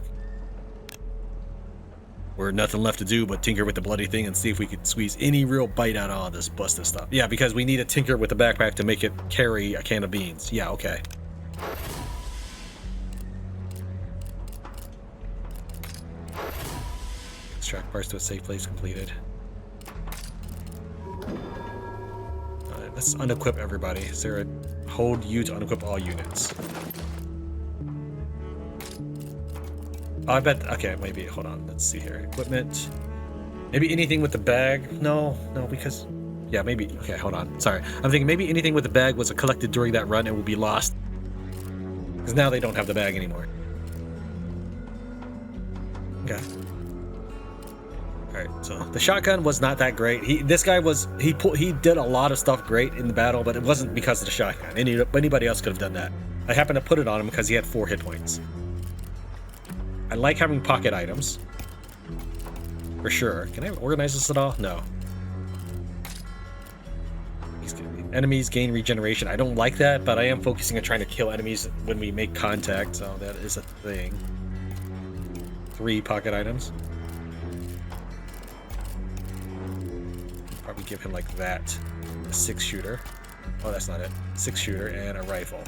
We're nothing left to do but tinker with the bloody thing and see if we could squeeze any real bite out of all this busted stuff. Yeah, because we need to tinker with the backpack to make it carry a can of beans. Yeah, okay. Extract parts to a safe place completed. Alright, let's unequip everybody. Is there a hold U to unequip all units? Oh, I bet. Okay, maybe. Hold on. Let's see here. Equipment. Maybe anything with the bag. No, because. Yeah, maybe. Okay, hold on. Sorry. I'm thinking maybe anything with the bag was collected during that run and will be lost. Because now they don't have the bag anymore. Okay. Alright, so the shotgun was not that great. He did a lot of stuff great in the battle, but it wasn't because of the shotgun. Anybody else could have done that. I happened to put it on him because he had 4 hit points. I like having pocket items. For sure. Can I organize this at all? No. Enemies gain regeneration. I don't like that, but I am focusing on trying to kill enemies when we make contact, so that is a thing. 3 pocket items. Probably give him like that. A 6-shooter. Oh, that's not it. 6-shooter and a rifle.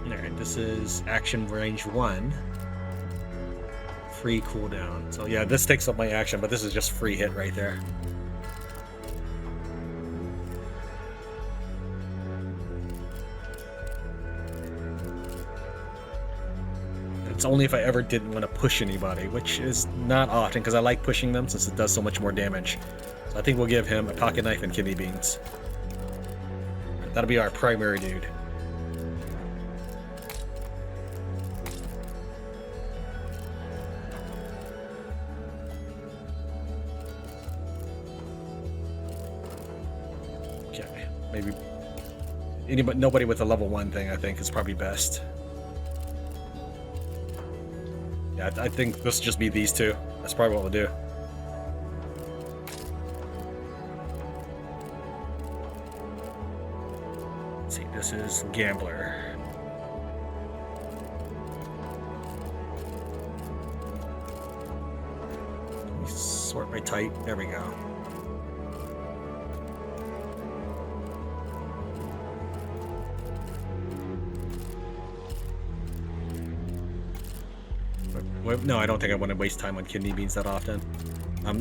Alright, this is action range 1. Free cooldown. So yeah, this takes up my action, but this is just free hit right there. It's only if I ever didn't want to push anybody, which is not often because I like pushing them since it does so much more damage. So I think we'll give him a pocket knife and kidney beans. That'll be our primary dude. Okay, maybe nobody with a level 1 thing I think is probably best. Yeah, I think this will just be these two. That's probably what we'll do. Let's see, this is Gambler. Let me sort my type. There we go. No, I don't think I want to waste time on kidney beans that often.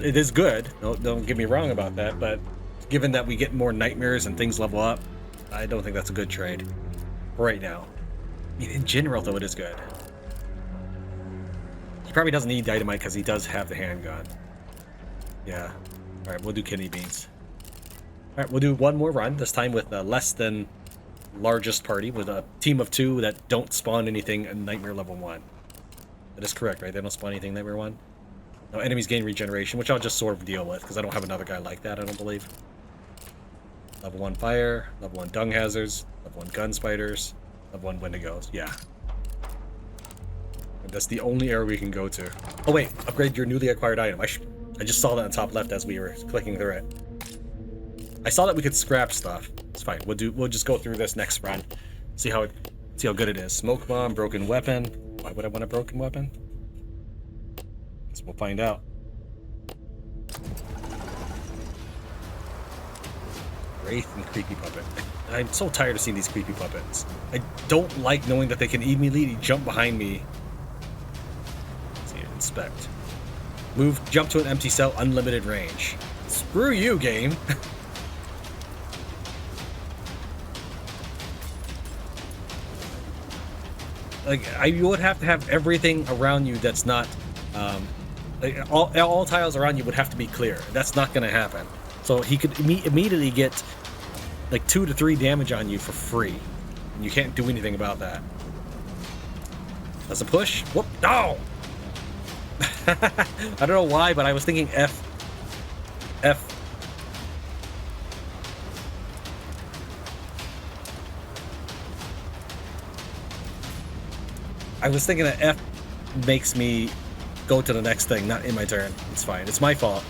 It is good. Don't get me wrong about that, but given that we get more nightmares and things level up, I don't think that's a good trade right now. I mean, in general, though, it is good. He probably doesn't need dynamite because he does have the handgun. Yeah. All right, we'll do kidney beans. All right, we'll do one more run, this time with less than largest party, with a team of 2 that don't spawn anything in Nightmare level 1. That is correct, right? They don't spawn anything Nightmare 1? No, enemies gain regeneration, which I'll just sort of deal with, because I don't have another guy like that, I don't believe. Level 1 fire, level 1 dung hazards, level 1 gun spiders, level 1 wendigos, yeah. That's the only area we can go to. Oh wait, upgrade your newly acquired item. I just saw that on top left as we were clicking through it. I saw that we could scrap stuff. It's fine. We'll just go through this next run. See how good it is. Smoke bomb, broken weapon. Why would I want a broken weapon? Guess we'll find out. Wraith and creepy puppet. I'm so tired of seeing these creepy puppets. I don't like knowing that they can immediately jump behind me. Let's see, inspect. Move, jump to an empty cell, unlimited range. Screw you, game. Like, you would have to have everything around you that's not, like, all tiles around you would have to be clear. That's not going to happen. So he could immediately get like 2 to 3 damage on you for free. And you can't do anything about that. That's a push. Whoop! No! I don't know why, but I was thinking F. I was thinking that F makes me go to the next thing, not in my turn. It's fine. It's my fault.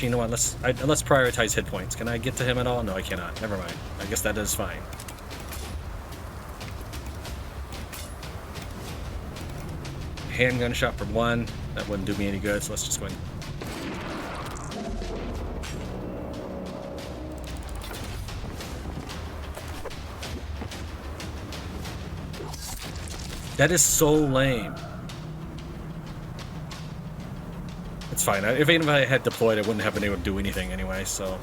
You know what? Let's prioritize hit points. Can I get to him at all? No, I cannot. Never mind. I guess that is fine. Handgun shot for 1. That wouldn't do me any good, so let's just go in. That is so lame. It's fine. Even if I had deployed, I wouldn't have been able to do anything anyway, so...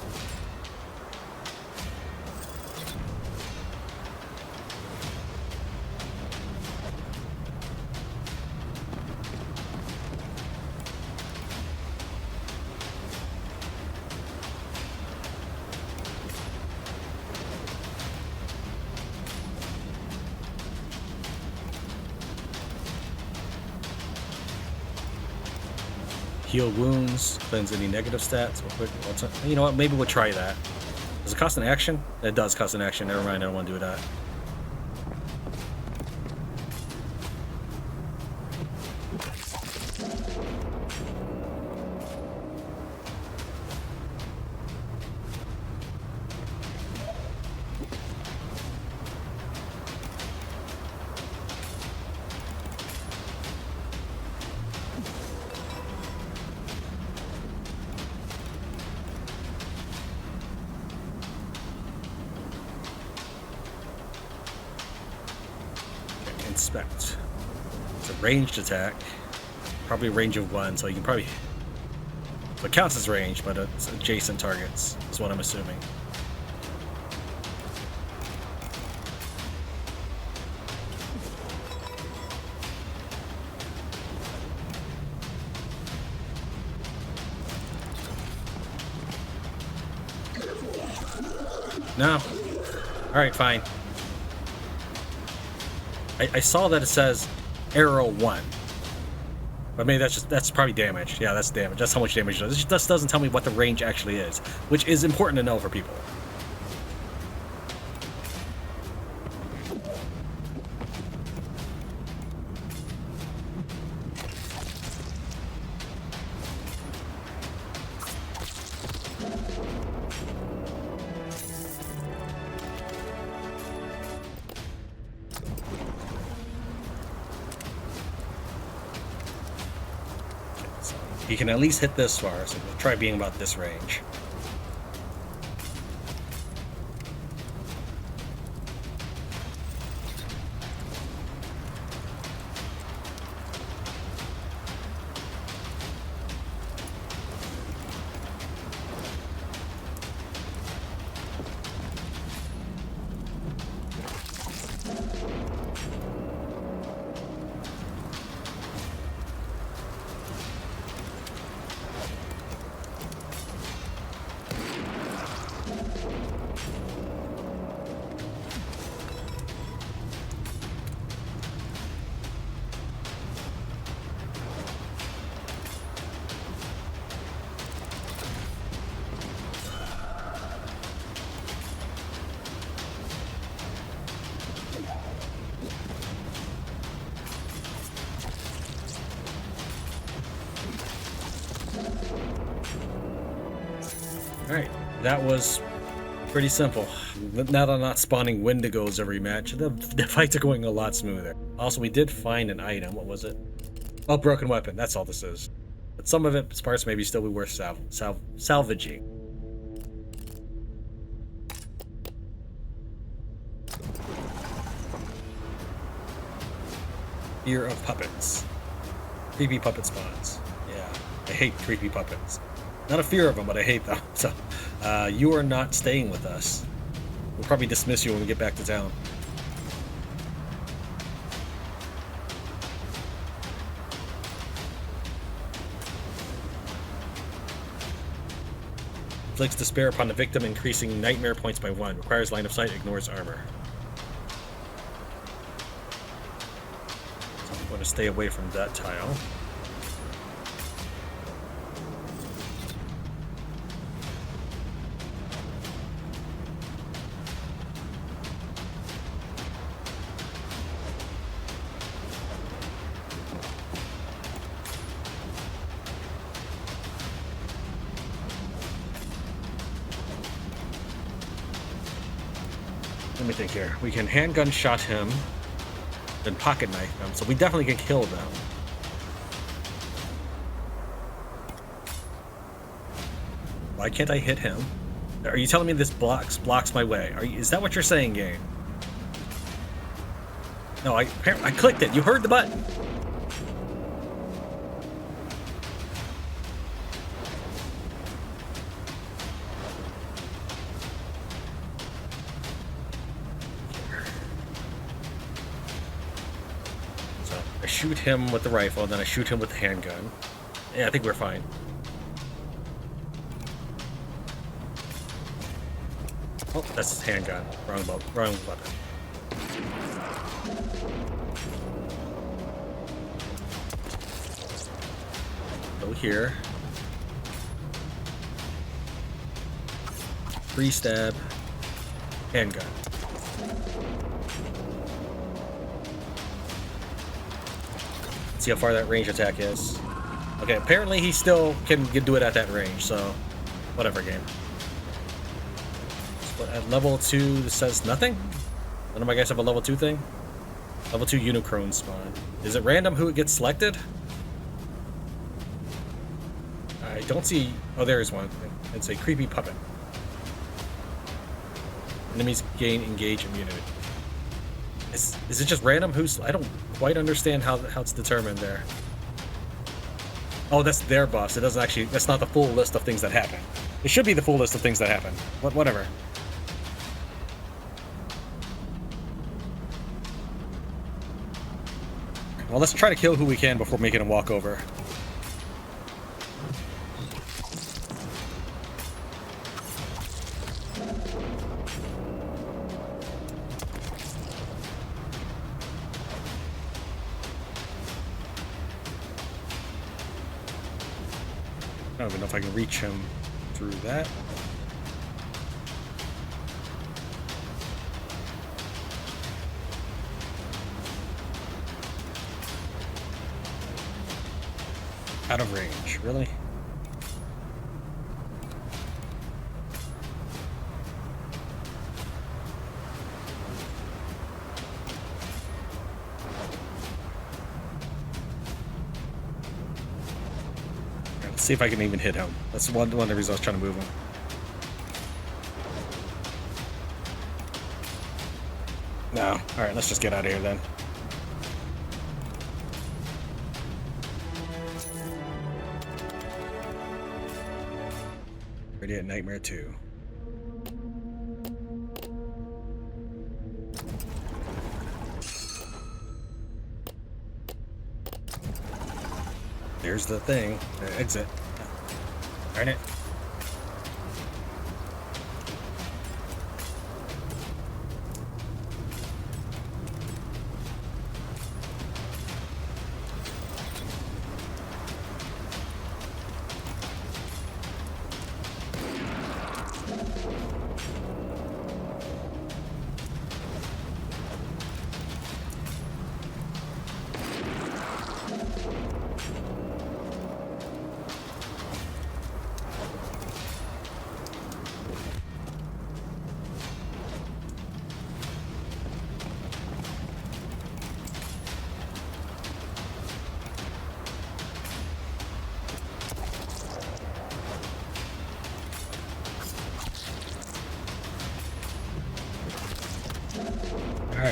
Heal wounds, cleanse any negative stats. You know what? Maybe we'll try that. Does it cost an action? It does cost an action. Never mind. I don't want to do that. Inspect. It's a ranged attack. Probably a range of 1, so you can probably... So it counts as range, but it's adjacent targets, is what I'm assuming. No. Alright, fine. I saw that it says arrow 1. But maybe that's probably damage. Yeah, that's damage. That's how much damage it does. It just doesn't tell me what the range actually is, which is important to know for people. He can at least hit this far, so we'll try being about this range. That was pretty simple. Now that I'm not spawning Wendigos every match, the fights are going a lot smoother. Also, we did find an item. What was it? Oh, broken weapon. That's all this is. But some of its parts maybe still be worth salvaging. Fear of puppets. Creepy puppet spawns. Yeah, I hate creepy puppets. Not a fear of them, but I hate them. So, you are not staying with us. We'll probably dismiss you when we get back to town. Inflicts despair upon the victim, increasing nightmare points by 1. Requires line of sight, ignores armor. So I'm going to stay away from that tile. Let me think here. We can handgun shot him, then pocket knife him, so we definitely can kill them. Why can't I hit him? Are you telling me this blocks my way? Is that what you're saying, game? No, I clicked it. You heard the button. I shoot him with the rifle, and then I shoot him with the handgun. Yeah, I think we're fine. Oh, that's his handgun. Wrong weapon. Go here. Free stab. Handgun. See how far that range attack is. Okay, apparently he still can do it at that range, so whatever, game. But at level 2, this says nothing? None of my guys have a level 2 thing? Level 2 Unicron spawn. Is it random who gets selected? I don't see... Oh, there is one. It's a creepy puppet. Enemies gain engage immunity. Is it just random? I don't quite understand how it's determined there. Oh, that's their buffs. It doesn't actually... That's not the full list of things that happen. It should be the full list of things that happen. Whatever. Well, let's try to kill who we can before making him walk over. I don't even know if I can reach him through that. Out of range, really? Let's see if I can even hit him. That's one of the reasons I was trying to move him. No. Alright, let's just get out of here then. Ready at Nightmare 2. There's the thing. The exit. Darn it.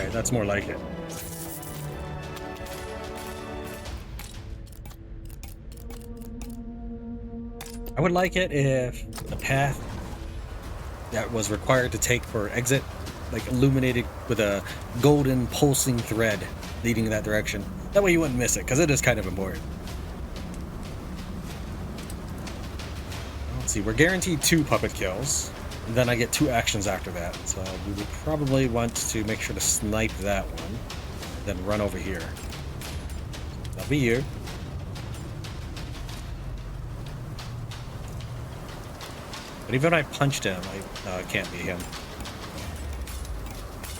Alright, that's more like it. I would like it if the path that was required to take for exit, like illuminated with a golden pulsing thread leading in that direction. That way you wouldn't miss it, because it is kind of important. Let's see, we're guaranteed 2 puppet kills, and then I get 2 actions after that. So we would probably want to make sure to snipe that one, then run over here. That'll be you. But even if I punched him, it can't be him.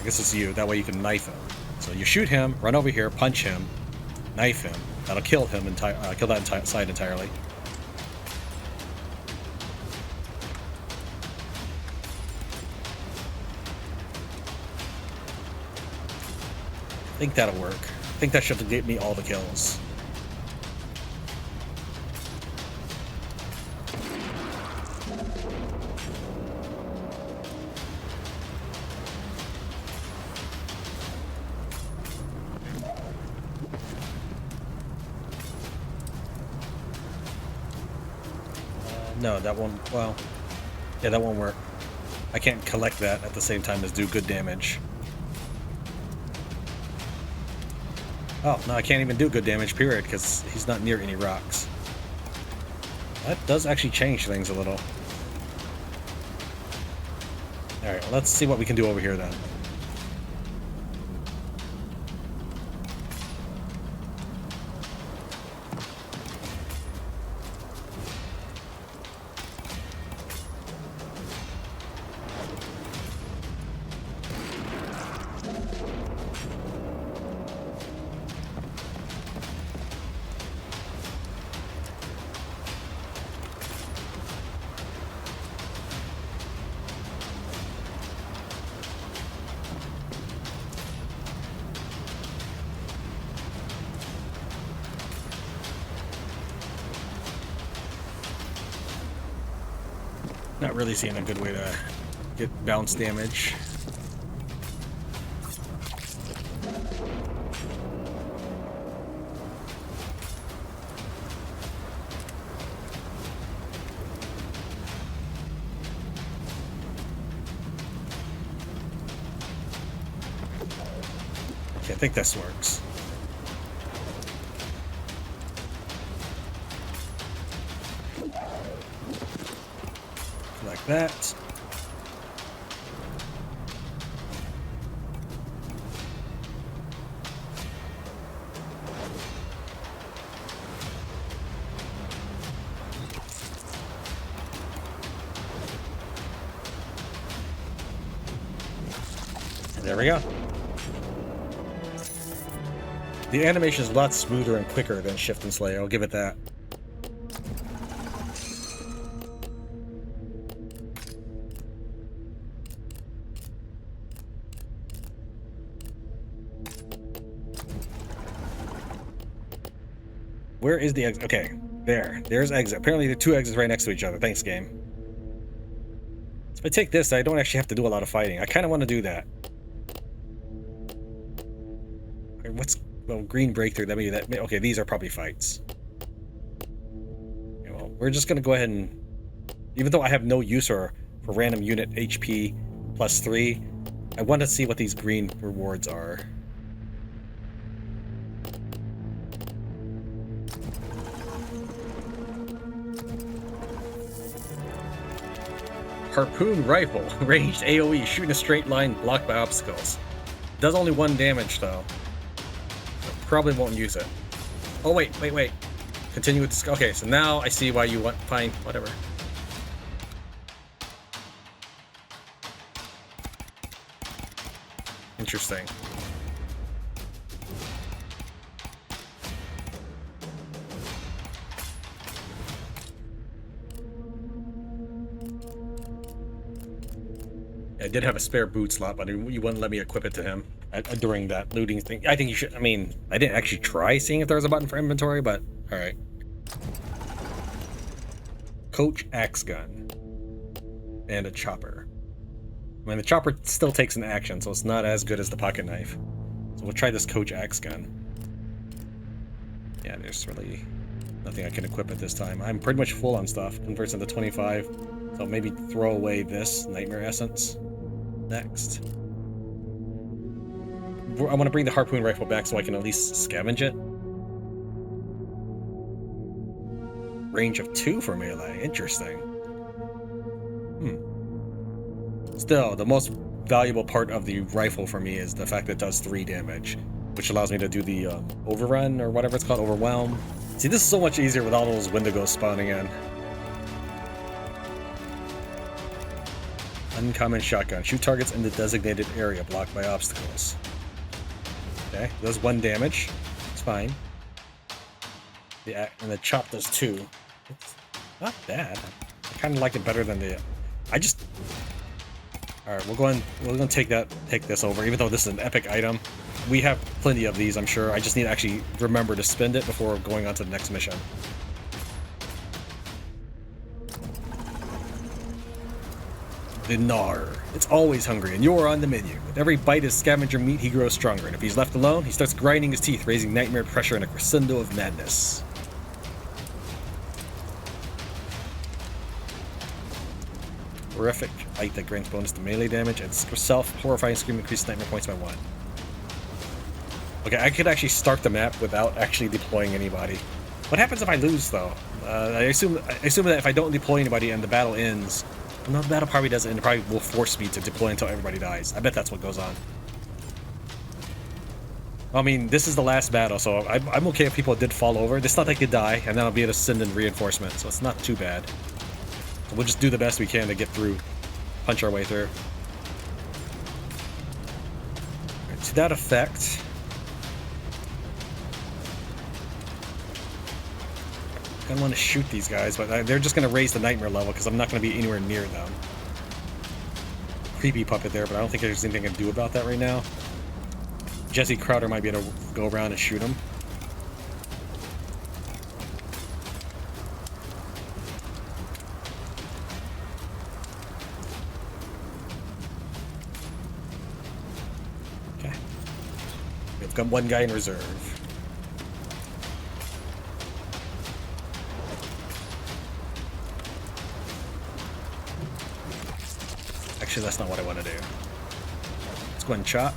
I guess it's you. That way you can knife him. So you shoot him, run over here, punch him, knife him. That'll kill him kill that side entirely. I think that'll work. I think that should get me all the kills. No, that won't. Well, yeah, that won't work. I can't collect that at the same time as do good damage. Oh, no, I can't even do good damage, period, because he's not near any rocks. That does actually change things a little. Alright, well, let's see what we can do over here then. Not really seeing a good way to get bounce damage. Okay, I think this works. Like that. And there we go. The animation is a lot smoother and quicker than Shift and Slay, I'll give it that. Where is the exit? Okay, there's exit. Apparently there are 2 exits right next to each other. Thanks, game. So if I take this, I don't actually have to do a lot of fighting. I kind of want to do that. Well, green breakthrough, okay, these are probably fights. Okay, well, we're just gonna go ahead and, even though I have no use for random unit HP +3, I want to see what these green rewards are. Harpoon rifle, ranged AoE, shoot in a straight line, blocked by obstacles. Does only 1 damage though. So probably won't use it. Oh wait. Continue with this. Okay, so now I see why you want. Fine, whatever. Interesting. I did have a spare boot slot, but you wouldn't let me equip it to him during that looting thing. I think you should. I mean, I didn't actually try seeing if there was a button for inventory, but all right. Coach axe gun and a chopper. I mean, the chopper still takes an action, so it's not as good as the pocket knife. So we'll try this Coach Axe gun. Yeah, there's really nothing I can equip at this time. I'm pretty much full on stuff. Converts into 25. So maybe throw away this Nightmare Essence next. I want to bring the harpoon rifle back so I can at least scavenge it. Range of 2 for melee. Interesting. Still, the most valuable part of the rifle for me is the fact that it does 3 damage, which allows me to do the overrun or whatever it's called, overwhelm. See, this is so much easier with all those Wendigos spawning in. Uncommon shotgun. Shoot targets in the designated area blocked by obstacles. Okay, does 1 damage. It's fine. And the chop does 2. It's not bad. I kind of like it better than the. All right, we're going to take this over. Even though this is an epic item, we have plenty of these. I'm sure. I just need to actually remember to spend it before going on to the next mission. The Gnar. It's always hungry, and you're on the menu. With every bite of scavenger meat, he grows stronger, and if he's left alone, he starts grinding his teeth, raising nightmare pressure in a crescendo of madness. Horrific bite that grants bonus to melee damage, and self-horrifying scream increases nightmare points by 1. Okay, I could actually start the map without actually deploying anybody. What happens if I lose, though? I assume that if I don't deploy anybody and the battle ends. No, the battle probably doesn't, and it probably will force me to deploy until everybody dies. I bet that's what goes on. I mean, this is the last battle, so I'm okay if people did fall over. It's not like they die, and then I'll be able to send in reinforcements, so it's not too bad. So we'll just do the best we can to get through, punch our way through. Right, to that effect, I don't want to shoot these guys, but they're just going to raise the nightmare level because I'm not going to be anywhere near them. Creepy puppet there, but I don't think there's anything I can do about that right now. Jesse Crowder might be able to go around and shoot him. Okay. We've got 1 guy in reserve. Actually, that's not what I want to do. Let's go ahead and chop.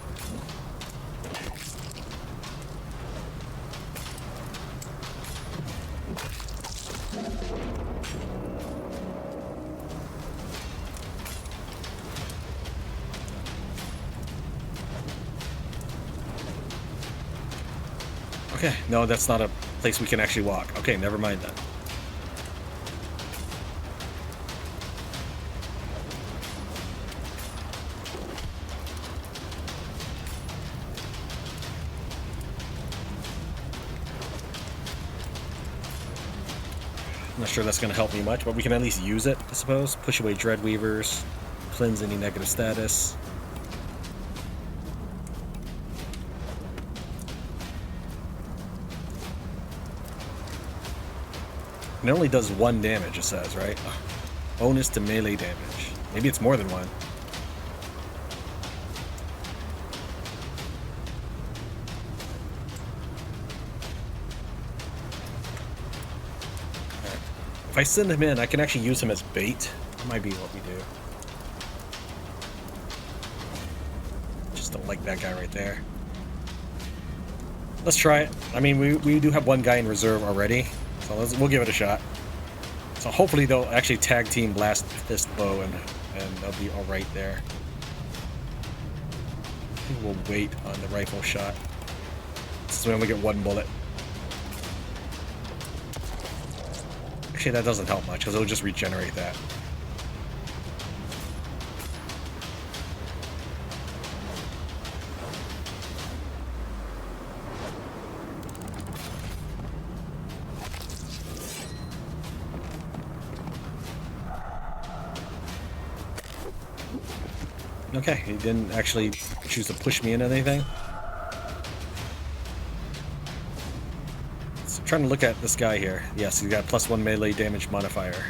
Okay, no, that's not a place we can actually walk. Okay, never mind then. I'm not sure that's going to help me much, but we can at least use it, I suppose. Push away Dreadweavers, cleanse any negative status. And it only does 1 damage, it says, right? Bonus to melee damage. Maybe it's more than 1. If I send him in, I can actually use him as bait. That might be what we do. Just don't like that guy right there. Let's try it. I mean, we do have 1 guy in reserve already, so we'll give it a shot. So hopefully they'll actually tag team Blast Fist Bow and they'll be alright there. I think we'll wait on the rifle shot. This is we only get 1 bullet. Actually, that doesn't help much, because it'll just regenerate that. Okay, he didn't actually choose to push me into anything. Trying to look at this guy here. Yes, he's got +1 melee damage modifier.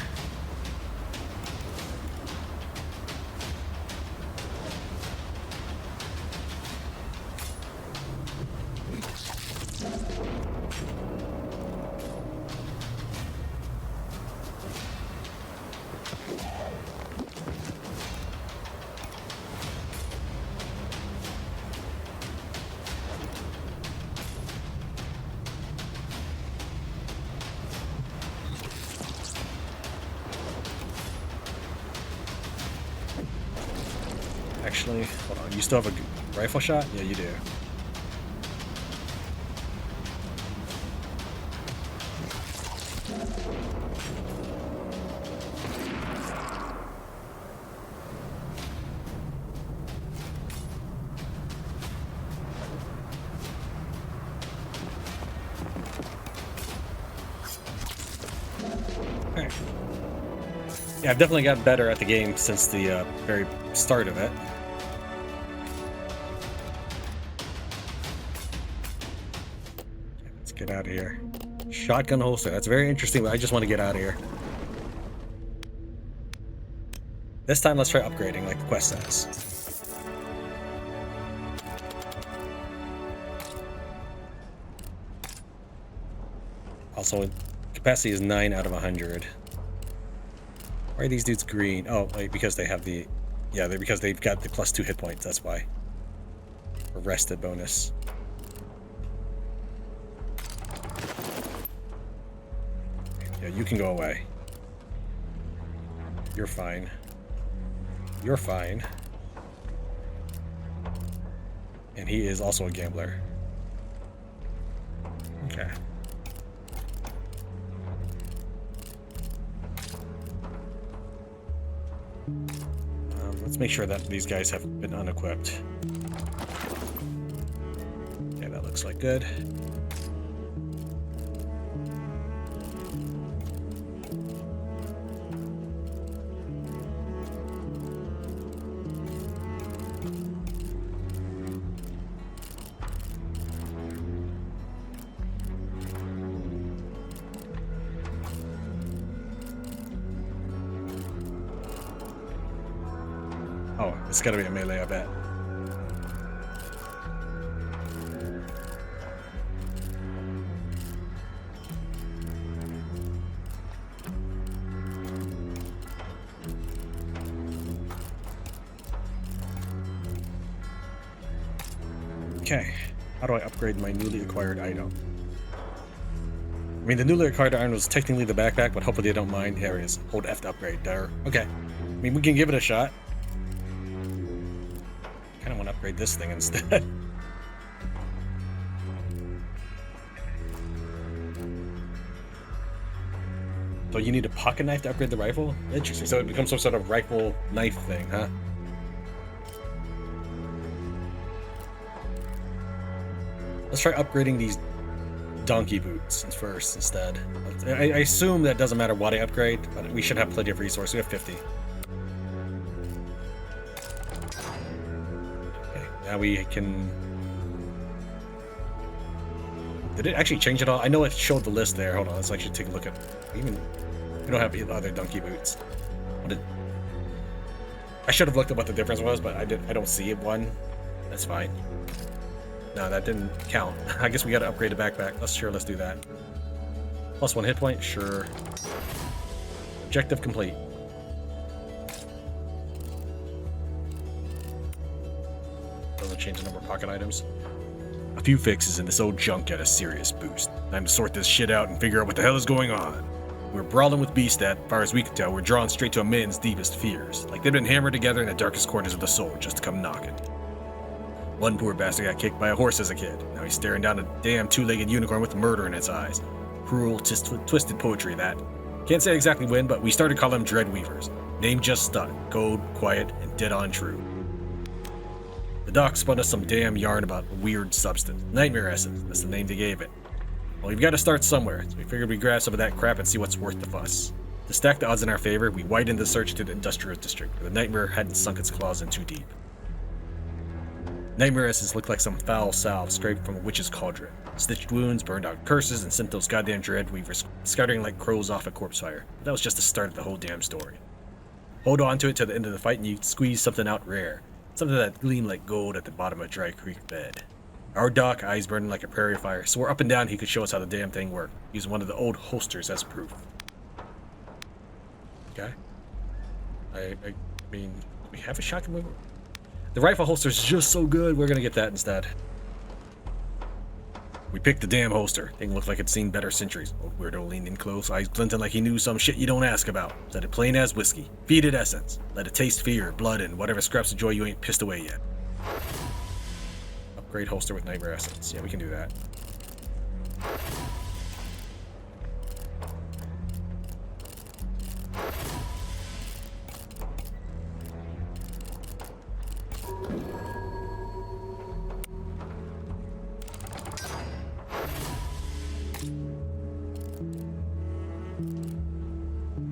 Actually, hold on. You still have a rifle shot? Yeah, you do. Alright. Yeah, I've definitely gotten better at the game since the very start of it. Let's get out of here. Shotgun holster. That's very interesting, but I just want to get out of here. This time, let's try upgrading like the quest says. Also, capacity is 9 out of 100. Why are these dudes green? Oh, like because they have the... Yeah, because they've got the +2 hit points, that's why. Arrested bonus. Yeah, you can go away. You're fine. You're fine. And he is also a gambler. Okay. Let's make sure that these guys have been unequipped. Okay, that looks like good. Oh, it's gotta be a melee, I bet. Okay, how do I upgrade my newly acquired item? I mean, the newly acquired item was technically the backpack, but hopefully they don't mind. There it is. Hold F to upgrade. There. Okay. I mean, we can give it a shot. Kind of want to upgrade this thing instead. So you need a pocket knife to upgrade the rifle? Interesting. So it becomes some sort of rifle knife thing, huh? Let's try upgrading these donkey boots first instead. I assume that doesn't matter what I upgrade, but we should have plenty of resources. We have 50. Okay, now we can... Did it actually change it all? I know it showed the list there. Hold on, let's actually take a look at... We don't have any other donkey boots. I should have looked at what the difference was, but I don't see one. That's fine. No, that didn't count. I guess we gotta upgrade the backpack. Let's do that. +1 hit point? Sure. Objective complete. Doesn't change the number of pocket items. A few fixes and this old junk got a serious boost. Time to sort this shit out and figure out what the hell is going on. We're brawling with beasts that, as far as we can tell, were drawn straight to a man's deepest fears. Like they'd been hammered together in the darkest corners of the soul just to come knocking. One poor bastard got kicked by a horse as a kid. Now he's staring down a damn two-legged unicorn with murder in its eyes. Cruel, twisted poetry, that. Can't say exactly when, but we started calling them Dreadweavers. Name just stuck. Cold, quiet, and dead on true. The doc spun us some damn yarn about a weird substance. Nightmare essence. That's the name they gave it. Well, we've got to start somewhere, so we figured we'd grab some of that crap and see what's worth the fuss. To stack the odds in our favor, we widened the search to the industrial district, where the nightmare hadn't sunk its claws in too deep. Nightmare essence looked like some foul salve scraped from a witch's cauldron. Stitched wounds, burned out curses, and sent those goddamn Dreadweavers scattering like crows off a corpse fire. But that was just the start of the whole damn story. Hold on to it till the end of the fight and you squeeze something out rare. Something that gleamed like gold at the bottom of a dry creek bed. Our doc, eyes burning like a prairie fire, swore up and down he could show us how the damn thing worked, using one of the old holsters as proof. Okay. I mean, do we have a shotgun mover? The rifle holster is just so good, we're gonna get that instead. We picked the damn holster. Thing looked like it'd seen better centuries. Old weirdo leaned in close, eyes glinting like he knew some shit you don't ask about. Said it plain as whiskey. Feed it essence. Let it taste fear, blood, and whatever scraps of joy you ain't pissed away yet. Upgrade holster with nightmare essence. Yeah, we can do that.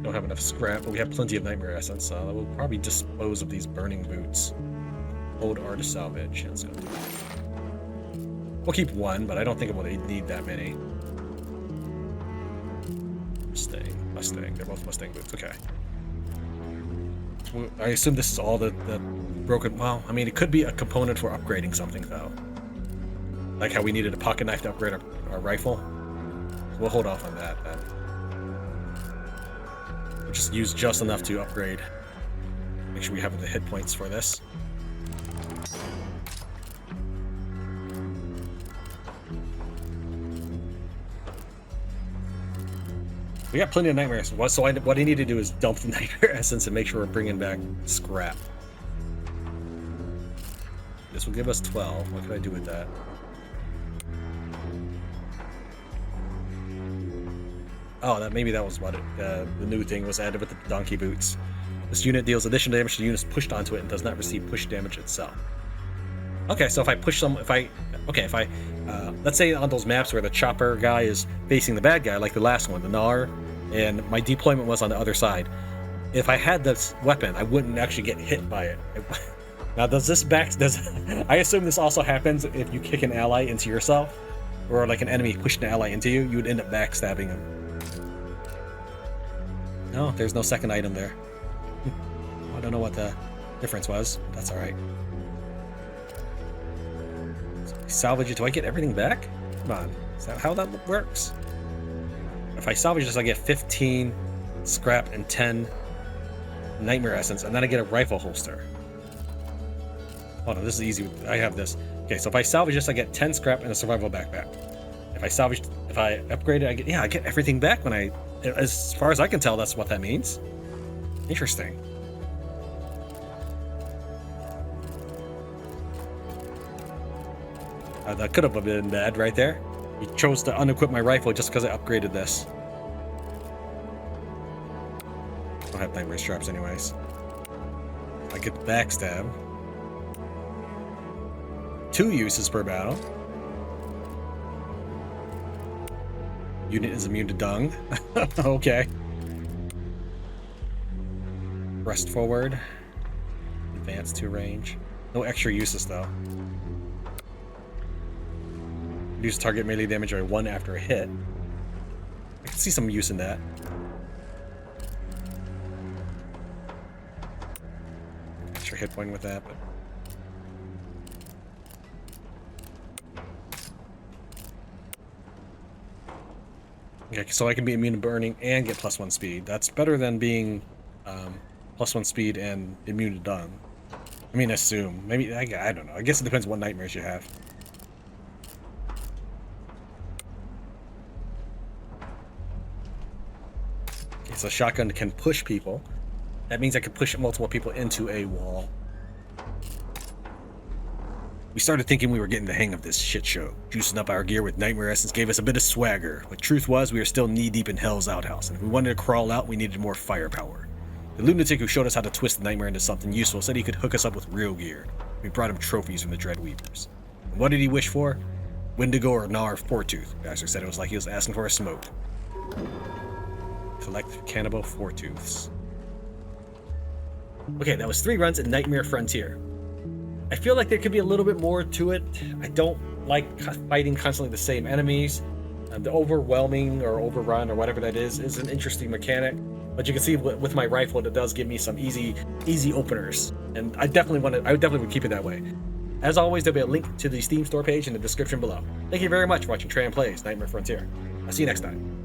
Don't have enough scrap, but we have plenty of nightmare essence, so we'll probably dispose of these burning boots. Hold R to salvage. Let's go do that. We'll keep one, but I don't think we'll need that many. Mustang. They're both Mustang boots. Okay. I assume this is all the broken. Well, I mean, it could be a component for upgrading something, though. Like how we needed a pocket knife to upgrade our rifle. So we'll hold off on that then. We'll just use just enough to upgrade. Make sure we have the hit points for this. We got plenty of nightmare essence. So what I need to do is dump the nightmare essence and make sure we're bringing back scrap. This will give us 12. What can I do with that? Oh, maybe that was what the new thing was added with the donkey boots. This unit deals additional damage to units pushed onto it and does not receive push damage itself. Okay, so if I push let's say on those maps where the chopper guy is facing the bad guy, like the last one, the Gnar, and my deployment was on the other side. If I had this weapon, I wouldn't actually get hit by it. Now, I assume this also happens if you kick an ally into yourself, or like an enemy pushed an ally into you, you would end up backstabbing him. No, there's no second item there. I don't know what the difference was. That's all right. Salvage it. Do I get everything back? Come on. Is that how that works? If I salvage this, I get 15 scrap and 10 nightmare essence, and then I get a rifle holster. Hold on, this is easy. I have this. Okay, so if I salvage this, I get 10 scrap and a survival backpack. If I upgrade it, I get everything back when I. As far as I can tell, that's what that means. Interesting. That could have been bad right there. He chose to unequip my rifle just because I upgraded this. I don't have nightmare straps anyways. I get backstab. 2 uses per battle. Unit is immune to dung. Okay. Rest forward. Advance to range. No extra uses though. Reduce target melee damage by 1 after a hit. I can see some use in that. Extra hit point with that, but. Okay, so I can be immune to burning and get +1 speed. That's better than being +1 speed and immune to dung. I mean, assume. Maybe, I don't know. I guess it depends what nightmares you have. Okay, so shotgun can push people. That means I can push multiple people into a wall. We started thinking we were getting the hang of this shit show. Juicing up our gear with nightmare essence gave us a bit of swagger, but truth was we were still knee-deep in Hell's outhouse, and if we wanted to crawl out, we needed more firepower. The lunatic who showed us how to twist the nightmare into something useful said he could hook us up with real gear. We brought him trophies from the Dreadweavers. And what did he wish for? Wendigo or Gnar 4-tooth. Baxter said it was like he was asking for a smoke. Collect Cannibal 4-tooths. Okay, that was 3 runs in Nightmare Frontier. I feel like there could be a little bit more to it. I don't like fighting constantly the same enemies. The overwhelming or overrun or whatever that is an interesting mechanic. But you can see with my rifle, it does give me some easy openers. And I would definitely keep it that way. As always, there'll be a link to the Steam store page in the description below. Thank you very much for watching Tran Plays Nightmare Frontier. I'll see you next time.